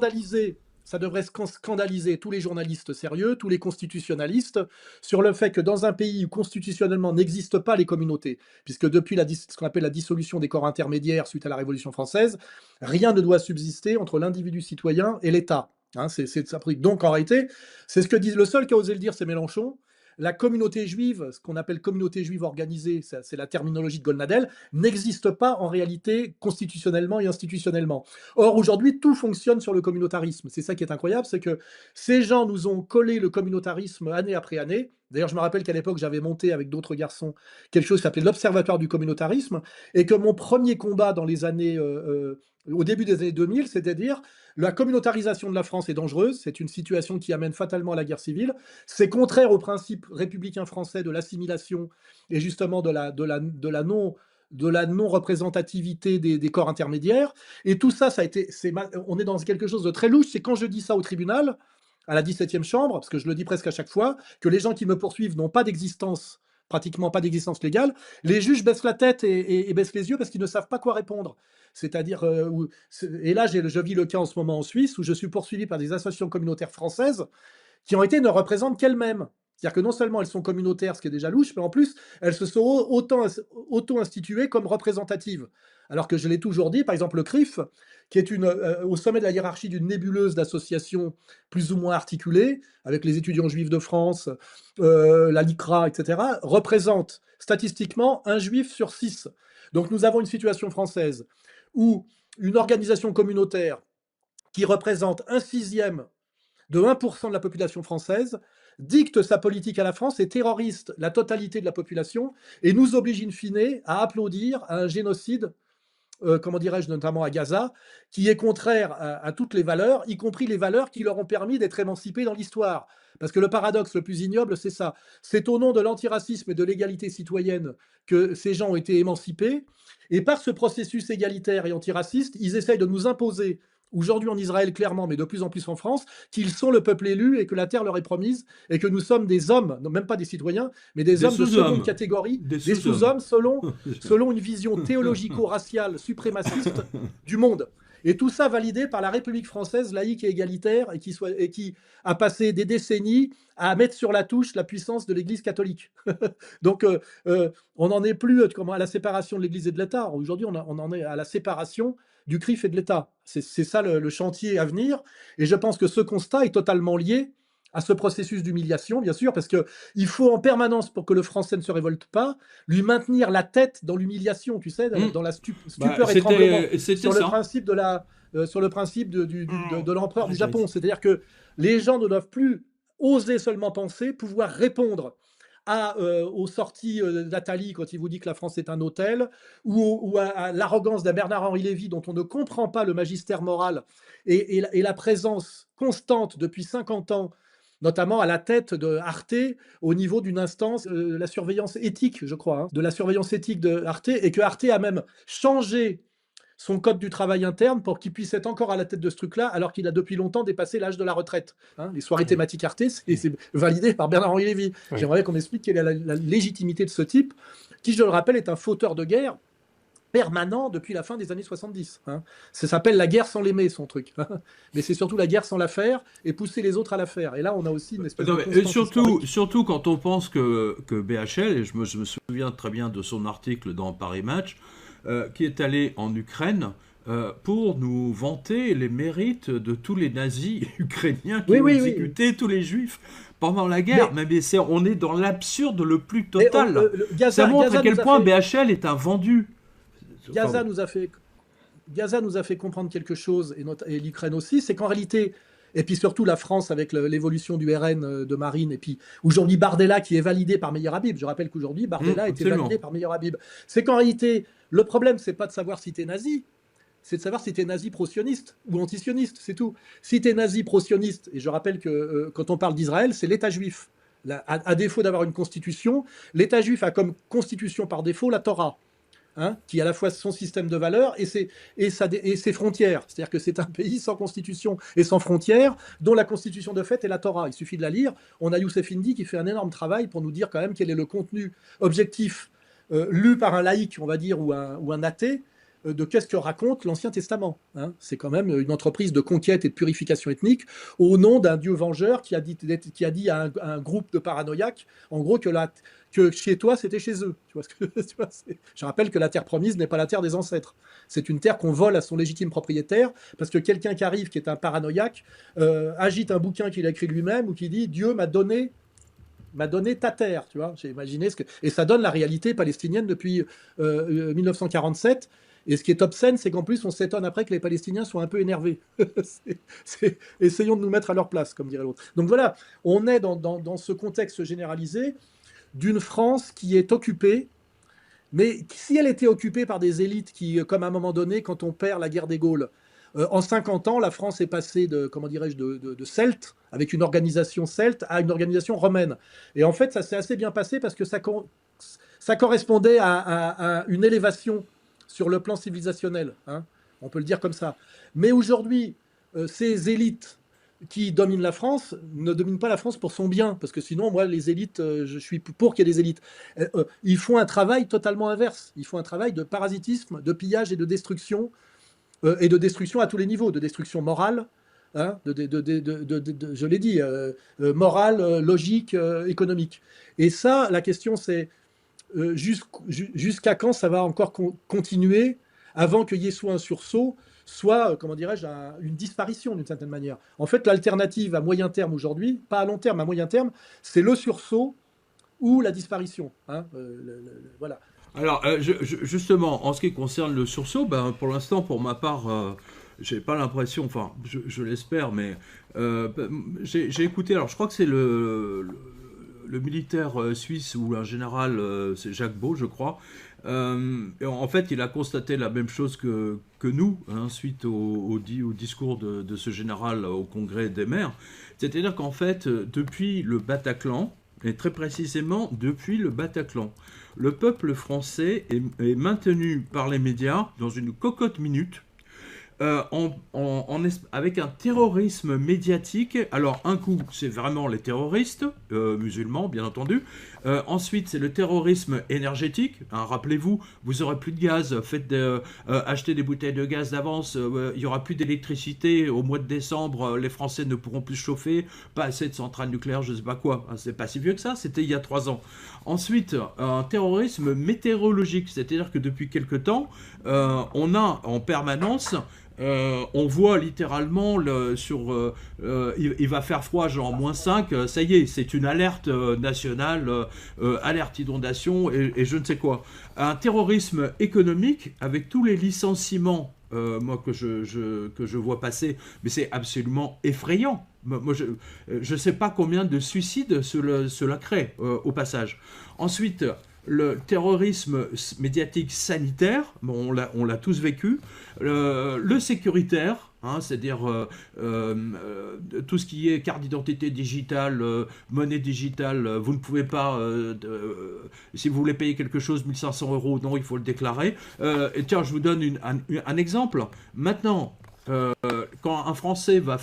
Ça devrait scandaliser tous les journalistes sérieux, tous les constitutionnalistes, sur le fait que dans un pays où constitutionnellement n'existent pas les communautés, puisque depuis ce qu'on appelle la dissolution des corps intermédiaires suite à la Révolution française, rien ne doit subsister entre l'individu citoyen et l'État. Hein, donc en réalité, c'est ce que dit le seul qui a osé le dire, c'est Mélenchon. La communauté juive, ce qu'on appelle communauté juive organisée, c'est la terminologie de Golnadel, n'existe pas en réalité constitutionnellement et institutionnellement. Or, aujourd'hui, tout fonctionne sur le communautarisme. C'est ça qui est incroyable, c'est que ces gens nous ont collé le communautarisme année après année. D'ailleurs, je me rappelle qu'à l'époque, j'avais monté avec d'autres garçons quelque chose qui s'appelait l'Observatoire du communautarisme, et que mon premier combat dans les années, au début des années 2000, c'est-à-dire la communautarisation de la France est dangereuse, c'est une situation qui amène fatalement à la guerre civile, c'est contraire au principe républicain français de l'assimilation et justement de la non-représentativité des corps intermédiaires. Et tout ça, on est dans quelque chose de très louche. C'est quand je dis ça au tribunal, à la 17e chambre, parce que je le dis presque à chaque fois, que les gens qui me poursuivent n'ont pas d'existence, pratiquement pas d'existence légale, les juges baissent la tête et baissent les yeux parce qu'ils ne savent pas quoi répondre. C'est-à-dire, et là, je vis le cas en ce moment en Suisse, où je suis poursuivi par des associations communautaires françaises qui ne représentent qu'elles-mêmes. C'est-à-dire que non seulement elles sont communautaires, ce qui est déjà louche, mais en plus, elles se sont auto-instituées comme représentatives. Alors que je l'ai toujours dit, par exemple, le CRIF, qui est au sommet de la hiérarchie d'une nébuleuse d'associations plus ou moins articulées, avec les étudiants juifs de France, la LICRA, etc., représente statistiquement un juif sur 6. Donc nous avons une situation française où une organisation communautaire qui représente 1/6 de 1% de la population française dicte sa politique à la France et terrorise la totalité de la population et nous oblige in fine à applaudir à un génocide, comment dirais-je, notamment à Gaza, qui est contraire à toutes les valeurs, y compris les valeurs qui leur ont permis d'être émancipés dans l'histoire. Parce que le paradoxe le plus ignoble, c'est ça. C'est au nom de l'antiracisme et de l'égalité citoyenne que ces gens ont été émancipés. Et par ce processus égalitaire et antiraciste, ils essayent de nous imposer aujourd'hui en Israël clairement, mais de plus en plus en France, qu'ils sont le peuple élu et que la terre leur est promise et que nous sommes des hommes, non, même pas des citoyens, mais des hommes de seconde catégorie, des sous-hommes selon une vision théologico-raciale suprémaciste du monde. Et tout ça validé par la République française laïque et égalitaire et qui a passé des décennies à mettre sur la touche la puissance de l'Église catholique. Donc on n'en est plus à la séparation de l'Église et de l'État. Aujourd'hui, on en est à la séparation du CRIF et de l'État. C'est ça le chantier à venir. Et je pense que ce constat est totalement lié à ce processus d'humiliation, bien sûr, parce qu'il faut en permanence, pour que le Français ne se révolte pas, lui maintenir la tête dans l'humiliation, tu sais, dans la stupeur et tremblement, sur le principe de l'empereur du Japon. C'est-à-dire que les gens ne doivent plus oser seulement penser, pouvoir répondre aux sorties d'Attali quand il vous dit que la France est un hôtel, ou à l'arrogance d'un Bernard-Henri Lévy dont on ne comprend pas le magistère moral et la présence constante depuis 50 ans, notamment à la tête de Arte, au niveau d'une instance, la surveillance éthique, je crois, de la surveillance éthique de Arte, et que Arte a même changé son code du travail interne pour qu'il puisse être encore à la tête de ce truc-là, alors qu'il a depuis longtemps dépassé l'âge de la retraite. Les soirées thématiques Arte, c'est validé par Bernard-Henri Lévy. Oui. J'aimerais qu'on explique quelle est la légitimité de ce type, qui, je le rappelle, est un fauteur de guerre permanent depuis la fin des années 70. Ça s'appelle la guerre sans l'aimer, son truc. Mais c'est surtout la guerre sans la faire et pousser les autres à la faire. Et là, on a aussi une espèce de... Et surtout quand on pense que BHL, et je me souviens très bien de son article dans Paris Match, qui est allé en Ukraine pour nous vanter les mérites de tous les nazis ukrainiens qui ont exécuté tous les juifs pendant la guerre. Mais on est dans l'absurde le plus total. Ça montre à quel point BHL est un vendu. Gaza nous a fait comprendre quelque chose, et l'Ukraine aussi, c'est qu'en réalité, et puis surtout la France avec l'évolution du RN de Marine, et puis aujourd'hui Bardella qui est validé par Meir Habib, je rappelle qu'aujourd'hui Bardella était validé par Meir Habib, c'est qu'en réalité, le problème c'est pas de savoir si t'es nazi, c'est de savoir si t'es nazi pro-sioniste ou anti-sioniste, c'est tout. Si t'es nazi pro-sioniste, et je rappelle que quand on parle d'Israël, c'est l'État juif. À défaut d'avoir une constitution, l'État juif a comme constitution par défaut la Torah. Qui est à la fois son système de valeurs et ses frontières. C'est-à-dire que c'est un pays sans constitution et sans frontières, dont la constitution de fait est la Torah. Il suffit de la lire. On a Youssef Indy qui fait un énorme travail pour nous dire quand même quel est le contenu objectif lu par un laïc, on va dire, ou un athée, de qu'est-ce que raconte l'Ancien Testament. C'est quand même une entreprise de conquête et de purification ethnique au nom d'un Dieu vengeur qui a dit à un groupe de paranoïaques, en gros, que chez toi, c'était chez eux. Je rappelle que la terre promise n'est pas la terre des ancêtres. C'est une terre qu'on vole à son légitime propriétaire, parce que quelqu'un qui arrive, qui est un paranoïaque, agite un bouquin qu'il a écrit lui-même, ou qui dit « Dieu m'a donné ta terre ». J'ai imaginé et ça donne la réalité palestinienne depuis 1947. Et ce qui est obscène, c'est qu'en plus, on s'étonne après que les Palestiniens soient un peu énervés. Essayons de nous mettre à leur place, comme dirait l'autre. Donc voilà, on est dans ce contexte généralisé d'une France qui est occupée, mais si elle était occupée par des élites qui, comme à un moment donné, quand on perd la guerre des Gaules, en 50 ans, la France est passée de Celtes, avec une organisation celte, à une organisation romaine. Et en fait, ça s'est assez bien passé parce que ça correspondait à une élévation sur le plan civilisationnel, on peut le dire comme ça. Mais aujourd'hui, ces élites qui dominent la France ne dominent pas la France pour son bien, parce que sinon, moi, les élites, je suis pour qu'il y ait des élites. Ils font un travail totalement inverse. Ils font un travail de parasitisme, de pillage et de destruction à tous les niveaux, de destruction morale, je l'ai dit, morale, logique, économique. Et ça, la question, c'est jusqu'à quand ça va encore continuer avant qu'il y ait soit un sursaut, soit, comment dirais-je, une disparition d'une certaine manière. En fait, l'alternative à moyen terme aujourd'hui, pas à long terme, à moyen terme, c'est le sursaut ou la disparition. Voilà. Alors, justement, en ce qui concerne le sursaut, pour l'instant, pour ma part, j'ai pas l'impression, enfin, je l'espère, mais j'ai écouté, alors je crois que c'est le militaire suisse ou un général, c'est Jacques Beau, je crois. Et en fait, il a constaté la même chose que nous, suite au discours de ce général au congrès des maires. C'est-à-dire qu'en fait, depuis le Bataclan, et très précisément depuis le Bataclan, le peuple français est maintenu par les médias dans une cocotte minute avec un terrorisme médiatique. Alors, un coup, c'est vraiment les terroristes, musulmans, bien entendu. Ensuite, c'est le terrorisme énergétique. Hein, rappelez-vous, vous aurez plus de gaz, achetez des bouteilles de gaz d'avance, il y aura plus d'électricité. Au mois de décembre, les Français ne pourront plus chauffer, pas assez de centrales nucléaires, je sais pas quoi. Hein, c'est pas si vieux que ça, c'était il y a 3 ans. Ensuite, un terrorisme météorologique, c'est-à-dire que depuis quelque temps, on a en permanence... on voit littéralement il va faire froid genre -5, ça y est, c'est une alerte nationale, alerte inondation et je ne sais quoi. Un terrorisme économique avec tous les licenciements moi que je vois passer, mais c'est absolument effrayant. Moi, je ne sais pas combien de suicides cela crée au passage. Ensuite, le terrorisme médiatique sanitaire, bon, on l'a tous vécu, le sécuritaire, hein, c'est-à-dire tout ce qui est carte d'identité digitale, monnaie digitale, vous ne pouvez pas, si vous voulez payer quelque chose, 1 500 €, non, il faut le déclarer. Et tiens, je vous donne un exemple. Maintenant, quand un Français va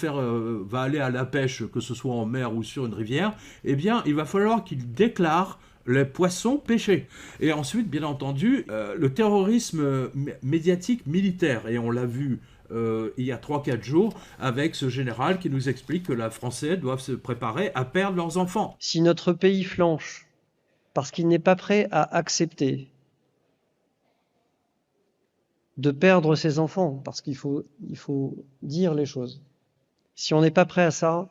aller à la pêche, que ce soit en mer ou sur une rivière, eh bien, il va falloir qu'il déclare les poissons pêchés. Et ensuite, bien entendu, le terrorisme médiatique militaire. Et on l'a vu il y a 3-4 jours avec ce général qui nous explique que les Français doivent se préparer à perdre leurs enfants. Si notre pays flanche parce qu'il n'est pas prêt à accepter de perdre ses enfants, parce qu'il faut dire les choses. Si on n'est pas prêt à ça,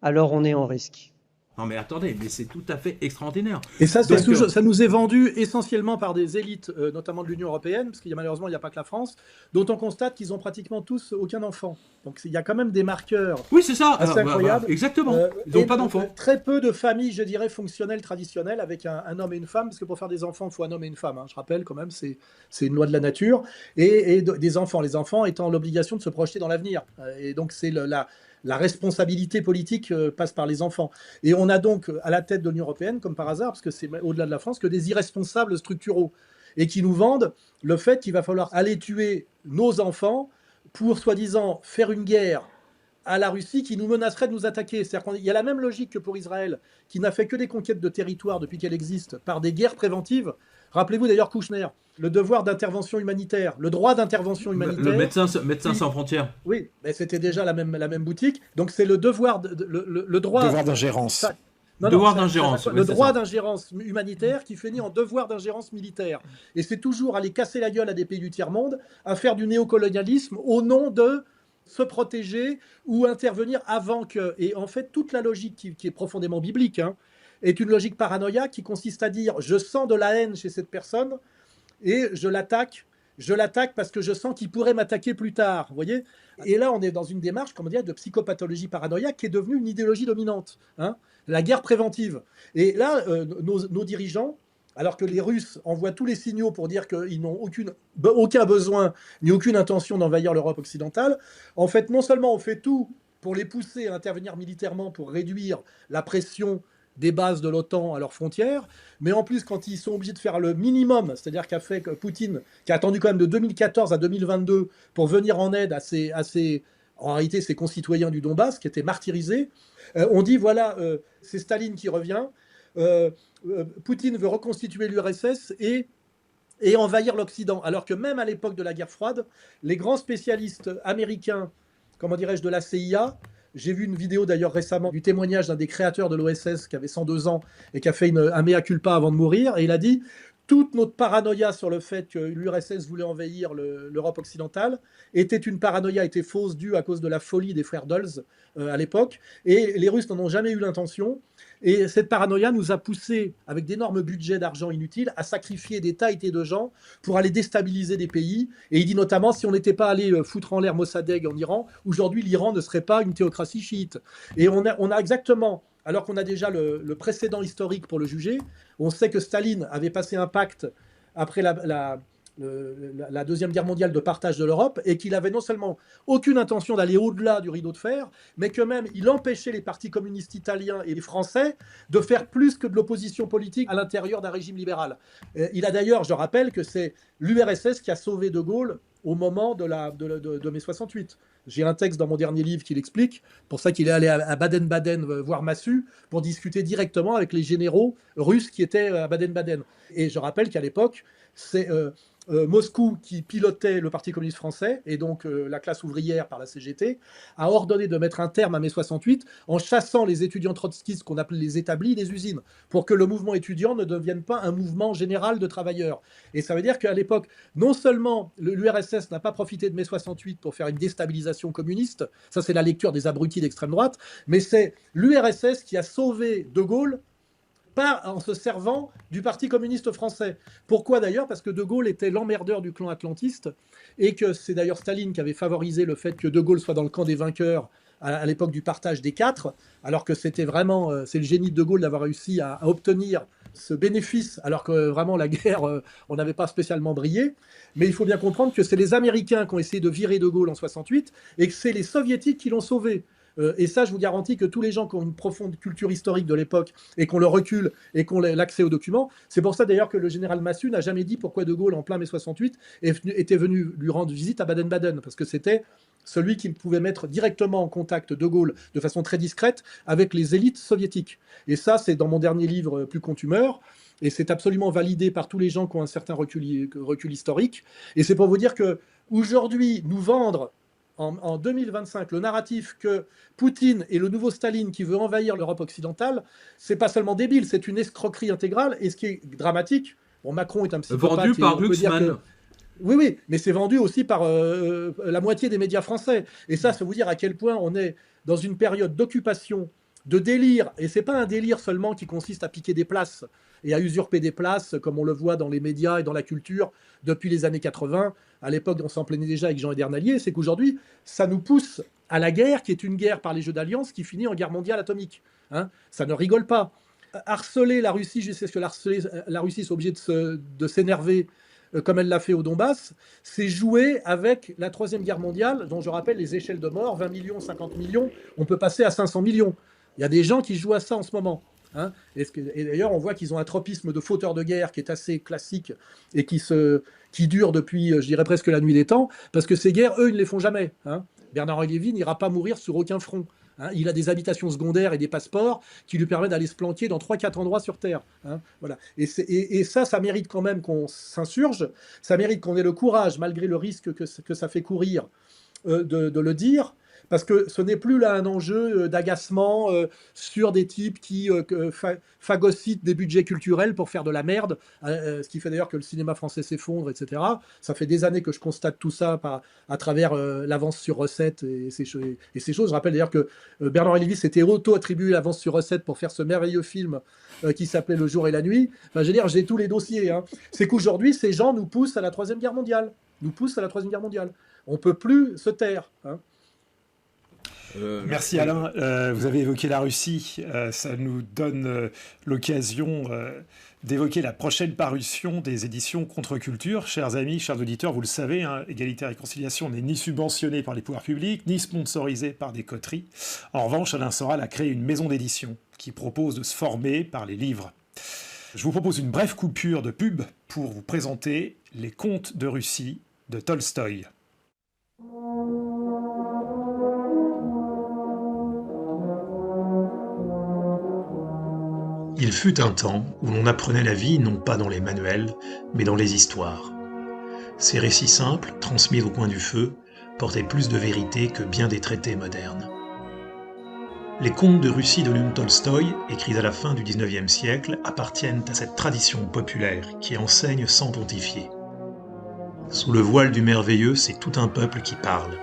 alors on est en risque. Non mais attendez, mais c'est tout à fait extraordinaire. Et ça, ça nous est vendu essentiellement par des élites, notamment de l'Union européenne, parce qu'il y a malheureusement, il n'y a pas que la France, dont on constate qu'ils ont pratiquement tous aucun enfant. Donc il y a quand même des marqueurs. Oui, c'est ça. Assez incroyables. Exactement. Ils n'ont pas d'enfants. Très peu de familles, je dirais, fonctionnelles, traditionnelles, avec un homme et une femme, parce que pour faire des enfants, il faut un homme et une femme. Hein. Je rappelle quand même, c'est une loi de la nature. Et des enfants, les enfants étant l'obligation de se projeter dans l'avenir. Et donc c'est la responsabilité politique passe par les enfants. Et on a donc à la tête de l'Union européenne, comme par hasard, parce que c'est au-delà de la France, que des irresponsables structuraux, et qui nous vendent le fait qu'il va falloir aller tuer nos enfants pour, soi-disant, faire une guerre à la Russie qui nous menacerait de nous attaquer. C'est-à-dire qu'il y a la même logique que pour Israël, qui n'a fait que des conquêtes de territoire depuis qu'elle existe, par des guerres préventives. Rappelez-vous d'ailleurs Kouchner, le devoir d'intervention humanitaire, le droit d'intervention humanitaire. Le médecin sans frontières. Oui, mais c'était déjà la même boutique. Donc c'est le devoir, le droit. Devoir d'ingérence. Le droit d'ingérence humanitaire qui finit en devoir d'ingérence militaire. Et c'est toujours aller casser la gueule à des pays du tiers-monde, à faire du néocolonialisme au nom de se protéger ou intervenir avant que. Et en fait, toute la logique qui est profondément biblique, hein, est une logique paranoïaque qui consiste à dire je sens de la haine chez cette personne et je l'attaque parce que je sens qu'il pourrait m'attaquer plus tard. Vous voyez ? Et là, on est dans une démarche, comment dire, de psychopathologie paranoïaque qui est devenue une idéologie dominante. Hein, la guerre préventive. Et là, nos dirigeants, alors que les Russes envoient tous les signaux pour dire qu'ils n'ont aucun besoin ni aucune intention d'envahir l'Europe occidentale, en fait, non seulement on fait tout pour les pousser à intervenir militairement pour réduire la pression des bases de l'OTAN à leurs frontières, mais en plus, quand ils sont obligés de faire le minimum, c'est-à-dire qu'a fait Poutine, qui a attendu quand même de 2014 à 2022 pour venir en aide à en réalité, ses concitoyens du Donbass qui étaient martyrisés, on dit, voilà, c'est Staline qui revient, Poutine veut reconstituer l'URSS et envahir l'Occident, alors que même à l'époque de la guerre froide, les grands spécialistes américains, comment dirais-je, de la CIA. J'ai vu une vidéo d'ailleurs récemment du témoignage d'un des créateurs de l'OSS qui avait 102 ans et qui a fait un mea culpa avant de mourir. Et il a dit toute notre paranoïa sur le fait que l'URSS voulait envahir l'Europe occidentale était fausse, due à cause de la folie des frères Dulles à l'époque. Et les Russes n'en ont jamais eu l'intention. Et cette paranoïa nous a poussé, avec d'énormes budgets d'argent inutiles, à sacrifier des tas et des de gens pour aller déstabiliser des pays. Et il dit notamment, si on n'était pas allé foutre en l'air Mossadegh en Iran, aujourd'hui l'Iran ne serait pas une théocratie chiite. Et on a exactement, alors qu'on a déjà le précédent historique pour le juger, on sait que Staline avait passé un pacte après la Deuxième Guerre mondiale de partage de l'Europe, et qu'il avait non seulement aucune intention d'aller au-delà du rideau de fer, mais que même il empêchait les partis communistes italiens et les Français de faire plus que de l'opposition politique à l'intérieur d'un régime libéral. Il a d'ailleurs, je rappelle que c'est l'URSS qui a sauvé De Gaulle au moment de mai 68. J'ai un texte dans mon dernier livre qui l'explique, pour ça qu'il est allé à Baden-Baden voir Massu pour discuter directement avec les généraux russes qui étaient à Baden-Baden. Et je rappelle qu'à l'époque, c'est Moscou qui pilotait le Parti communiste français, et donc la classe ouvrière par la CGT, a ordonné de mettre un terme à mai 68 en chassant les étudiants trotskistes qu'on appelait les établis des usines, pour que le mouvement étudiant ne devienne pas un mouvement général de travailleurs. Et ça veut dire qu'à l'époque, non seulement l'URSS n'a pas profité de mai 68 pour faire une déstabilisation communiste, ça c'est la lecture des abrutis d'extrême droite, mais c'est l'URSS qui a sauvé De Gaulle en se servant du Parti communiste français. Pourquoi d'ailleurs? Parce que De Gaulle était l'emmerdeur du clan atlantiste, et que c'est d'ailleurs Staline qui avait favorisé le fait que De Gaulle soit dans le camp des vainqueurs à l'époque du partage des quatre, alors que c'était vraiment, c'est le génie de De Gaulle d'avoir réussi à obtenir ce bénéfice, alors que vraiment la guerre, on n'avait pas spécialement brillé. Mais il faut bien comprendre que c'est les Américains qui ont essayé de virer De Gaulle en 68, et que c'est les Soviétiques qui l'ont sauvé. Et ça, je vous garantis que tous les gens qui ont une profonde culture historique de l'époque et qu'on le recul et qu'on l'accès aux documents, c'est pour ça d'ailleurs que le général Massu n'a jamais dit pourquoi De Gaulle, en plein mai 68, était venu lui rendre visite à Baden-Baden, parce que c'était celui qui pouvait mettre directement en contact De Gaulle de façon très discrète avec les élites soviétiques. Et ça, c'est dans mon dernier livre, Plus contumeur, et c'est absolument validé par tous les gens qui ont un certain recul historique. Et c'est pour vous dire que aujourd'hui, nous vendre en 2025 le narratif que Poutine est le nouveau Staline qui veut envahir l'Europe occidentale, c'est pas seulement débile, c'est une escroquerie intégrale. Et ce qui est dramatique, bon, Macron est un psychopathe. Vendu par Glucksmann. Oui, mais c'est vendu aussi par la moitié des médias français. Et ça veut vous dire à quel point on est dans une période d'occupation, de délire. Et c'est pas un délire seulement qui consiste à piquer des places et à usurper des places, comme on le voit dans les médias et dans la culture depuis les années 80. À l'époque, on s'en plaignait déjà avec Jean Edernalier. C'est qu'aujourd'hui, ça nous pousse à la guerre, qui est une guerre par les jeux d'alliance, qui finit en guerre mondiale atomique. Hein, ça ne rigole pas. Harceler la Russie, je sais que la Russie est obligée de s'énerver comme elle l'a fait au Donbass, c'est jouer avec la Troisième Guerre mondiale, dont je rappelle les échelles de mort, 20 millions, 50 millions, on peut passer à 500 millions. Il y a des gens qui jouent à ça en ce moment. Hein, et d'ailleurs, on voit qu'ils ont un tropisme de fauteurs de guerre qui est assez classique et qui dure depuis, je dirais, presque la nuit des temps, parce que ces guerres, eux, ils ne les font jamais. Hein. Bernard Lévy n'ira pas mourir sur aucun front. Hein. Il a des habitations secondaires et des passeports qui lui permettent d'aller se planquer dans 3-4 endroits sur Terre. Hein. Voilà. Et ça mérite quand même qu'on s'insurge, ça mérite qu'on ait le courage, malgré le risque que ça fait courir, de le dire. Parce que ce n'est plus là un enjeu d'agacement sur des types qui phagocytent des budgets culturels pour faire de la merde, ce qui fait d'ailleurs que le cinéma français s'effondre, etc. Ça fait des années que je constate tout ça à travers l'avance sur recette et ces choses. Je rappelle d'ailleurs que Bernard Lévy s'était auto-attribué l'avance sur recette pour faire ce merveilleux film qui s'appelait Le jour et la nuit. Enfin, je veux dire, j'ai tous les dossiers. Hein. C'est qu'aujourd'hui, ces gens nous poussent à la Troisième Guerre mondiale. On ne peut plus se taire. Hein. Merci Alain. Vous avez évoqué la Russie. Ça nous donne l'occasion d'évoquer la prochaine parution des éditions Contre-Culture. Chers amis, chers auditeurs, vous le savez, hein, Égalité et Réconciliation n'est ni subventionné par les pouvoirs publics, ni sponsorisé par des coteries. En revanche, Alain Soral a créé une maison d'édition qui propose de se former par les livres. Je vous propose une brève coupure de pub pour vous présenter Les Contes de Russie de Tolstoï. Il fut un temps où l'on apprenait la vie non pas dans les manuels, mais dans les histoires. Ces récits simples, transmis au coin du feu, portaient plus de vérité que bien des traités modernes. Les contes de Russie de Léon Tolstoï, écrits à la fin du XIXe siècle, appartiennent à cette tradition populaire qui enseigne sans pontifier. Sous le voile du merveilleux, c'est tout un peuple qui parle.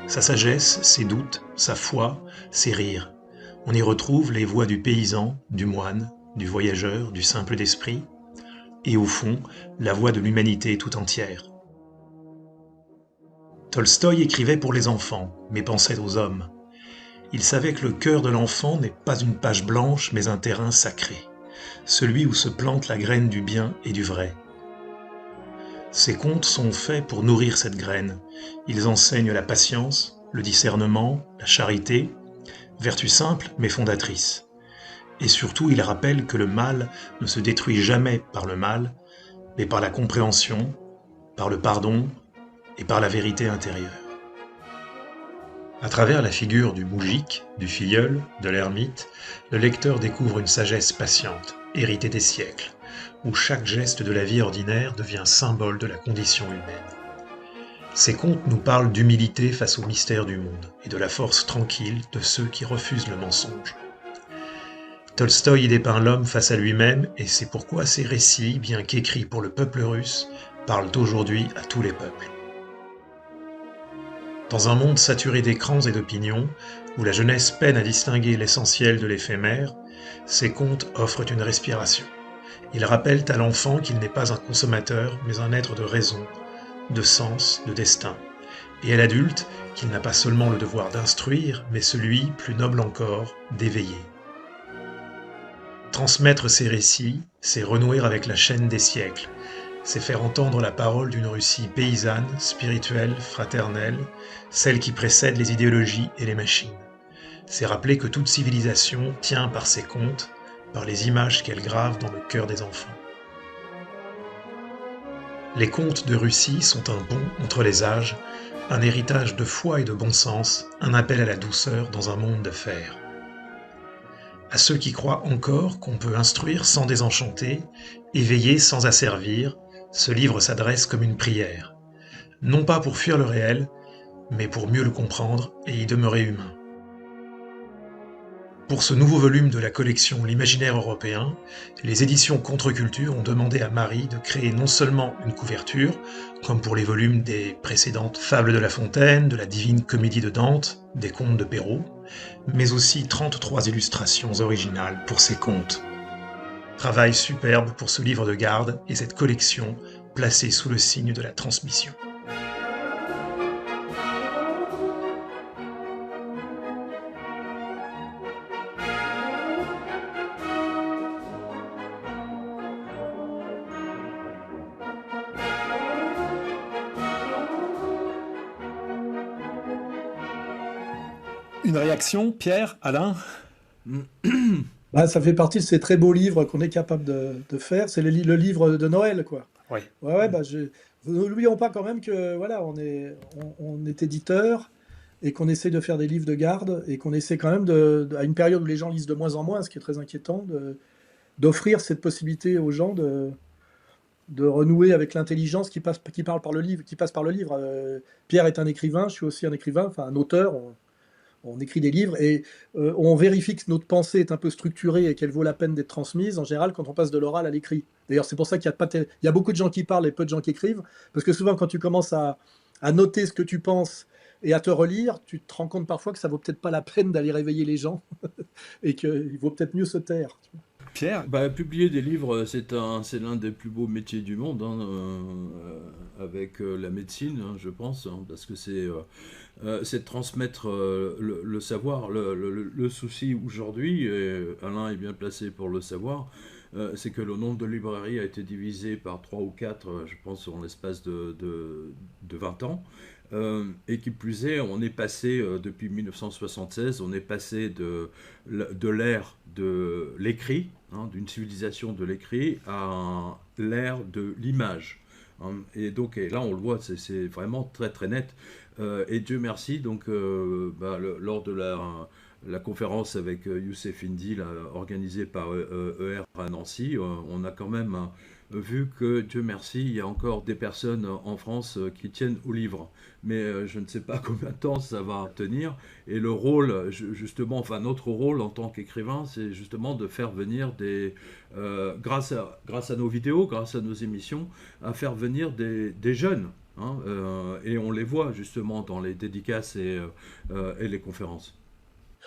Sa sagesse, ses doutes, sa foi, ses rires. On y retrouve les voix du paysan, du moine, du voyageur, du simple d'esprit, et au fond, la voix de l'humanité tout entière. Tolstoï écrivait pour les enfants, mais pensait aux hommes. Il savait que le cœur de l'enfant n'est pas une page blanche, mais un terrain sacré, celui où se plante la graine du bien et du vrai. Ces contes sont faits pour nourrir cette graine. Ils enseignent la patience, le discernement, la charité, vertus simples mais fondatrices. Et surtout, il rappelle que le mal ne se détruit jamais par le mal, mais par la compréhension, par le pardon, et par la vérité intérieure. À travers la figure du moujik, du filleul, de l'ermite, le lecteur découvre une sagesse patiente, héritée des siècles, où chaque geste de la vie ordinaire devient symbole de la condition humaine. Ces contes nous parlent d'humilité face au mystère du monde et de la force tranquille de ceux qui refusent le mensonge. Tolstoï y dépeint l'homme face à lui-même et c'est pourquoi ces récits, bien qu'écrits pour le peuple russe, parlent aujourd'hui à tous les peuples. Dans un monde saturé d'écrans et d'opinions, où la jeunesse peine à distinguer l'essentiel de l'éphémère, ces contes offrent une respiration. Ils rappellent à l'enfant qu'il n'est pas un consommateur, mais un être de raison, de sens, de destin, et à l'adulte qu'il n'a pas seulement le devoir d'instruire, mais celui, plus noble encore, d'éveiller. Transmettre ces récits, c'est renouer avec la chaîne des siècles, c'est faire entendre la parole d'une Russie paysanne, spirituelle, fraternelle, celle qui précède les idéologies et les machines. C'est rappeler que toute civilisation tient par ses contes, par les images qu'elle grave dans le cœur des enfants. Les contes de Russie sont un pont entre les âges, un héritage de foi et de bon sens, un appel à la douceur dans un monde de fer. À ceux qui croient encore qu'on peut instruire sans désenchanter, éveiller sans asservir, ce livre s'adresse comme une prière, non pas pour fuir le réel, mais pour mieux le comprendre et y demeurer humain. Pour ce nouveau volume de la collection L'Imaginaire européen, les éditions Contre-Culture ont demandé à Marie de créer non seulement une couverture, comme pour les volumes des précédentes Fables de La Fontaine, de la Divine Comédie de Dante, des Contes de Perrault, mais aussi 33 illustrations originales pour ces contes. Travail superbe pour ce livre de garde et cette collection placée sous le signe de la transmission. Une réaction, Pierre, Alain? Bah, ça fait partie de ces très beaux livres qu'on est capable de faire. C'est le livre de Noël, quoi. Oui. Ouais, bah, n'oublions pas quand même que voilà, on est éditeur et qu'on essaie de faire des livres de garde et qu'on essaie quand même, à une période où les gens lisent de moins en moins, ce qui est très inquiétant, d'offrir cette possibilité aux gens de renouer avec l'intelligence qui passe par le livre. Pierre est un écrivain, je suis aussi un écrivain, enfin un auteur. On écrit des livres et on vérifie que notre pensée est un peu structurée et qu'elle vaut la peine d'être transmise, en général, quand on passe de l'oral à l'écrit. D'ailleurs, c'est pour ça qu'il y a beaucoup de gens qui parlent et peu de gens qui écrivent, parce que souvent, quand tu commences à noter ce que tu penses et à te relire, tu te rends compte parfois que ça vaut peut-être pas la peine d'aller réveiller les gens et qu'il vaut peut-être mieux se taire. Pierre? Publier des livres, c'est l'un des plus beaux métiers du monde, avec la médecine, je pense, parce que c'est de transmettre le savoir. Le souci aujourd'hui, et Alain est bien placé pour le savoir, c'est que le nombre de librairies a été divisé par 3 ou 4, je pense, en l'espace de 20 ans. Et qui plus est, on est passé, depuis 1976, on est passé de l'ère de l'écrit, d'une civilisation de l'écrit, à l'ère de l'image. Et donc, là, on le voit, c'est vraiment très très net. Et Dieu merci, donc, lors de la conférence avec Youssef Indy, organisée par ER à Nancy, on a quand même vu que, Dieu merci, il y a encore des personnes en France qui tiennent au livre. Mais je ne sais pas combien de temps ça va tenir. Et le rôle, justement, enfin notre rôle en tant qu'écrivain, c'est justement de faire venir grâce à nos vidéos, grâce à nos émissions, à faire venir des jeunes. Et on les voit justement dans les dédicaces et les conférences.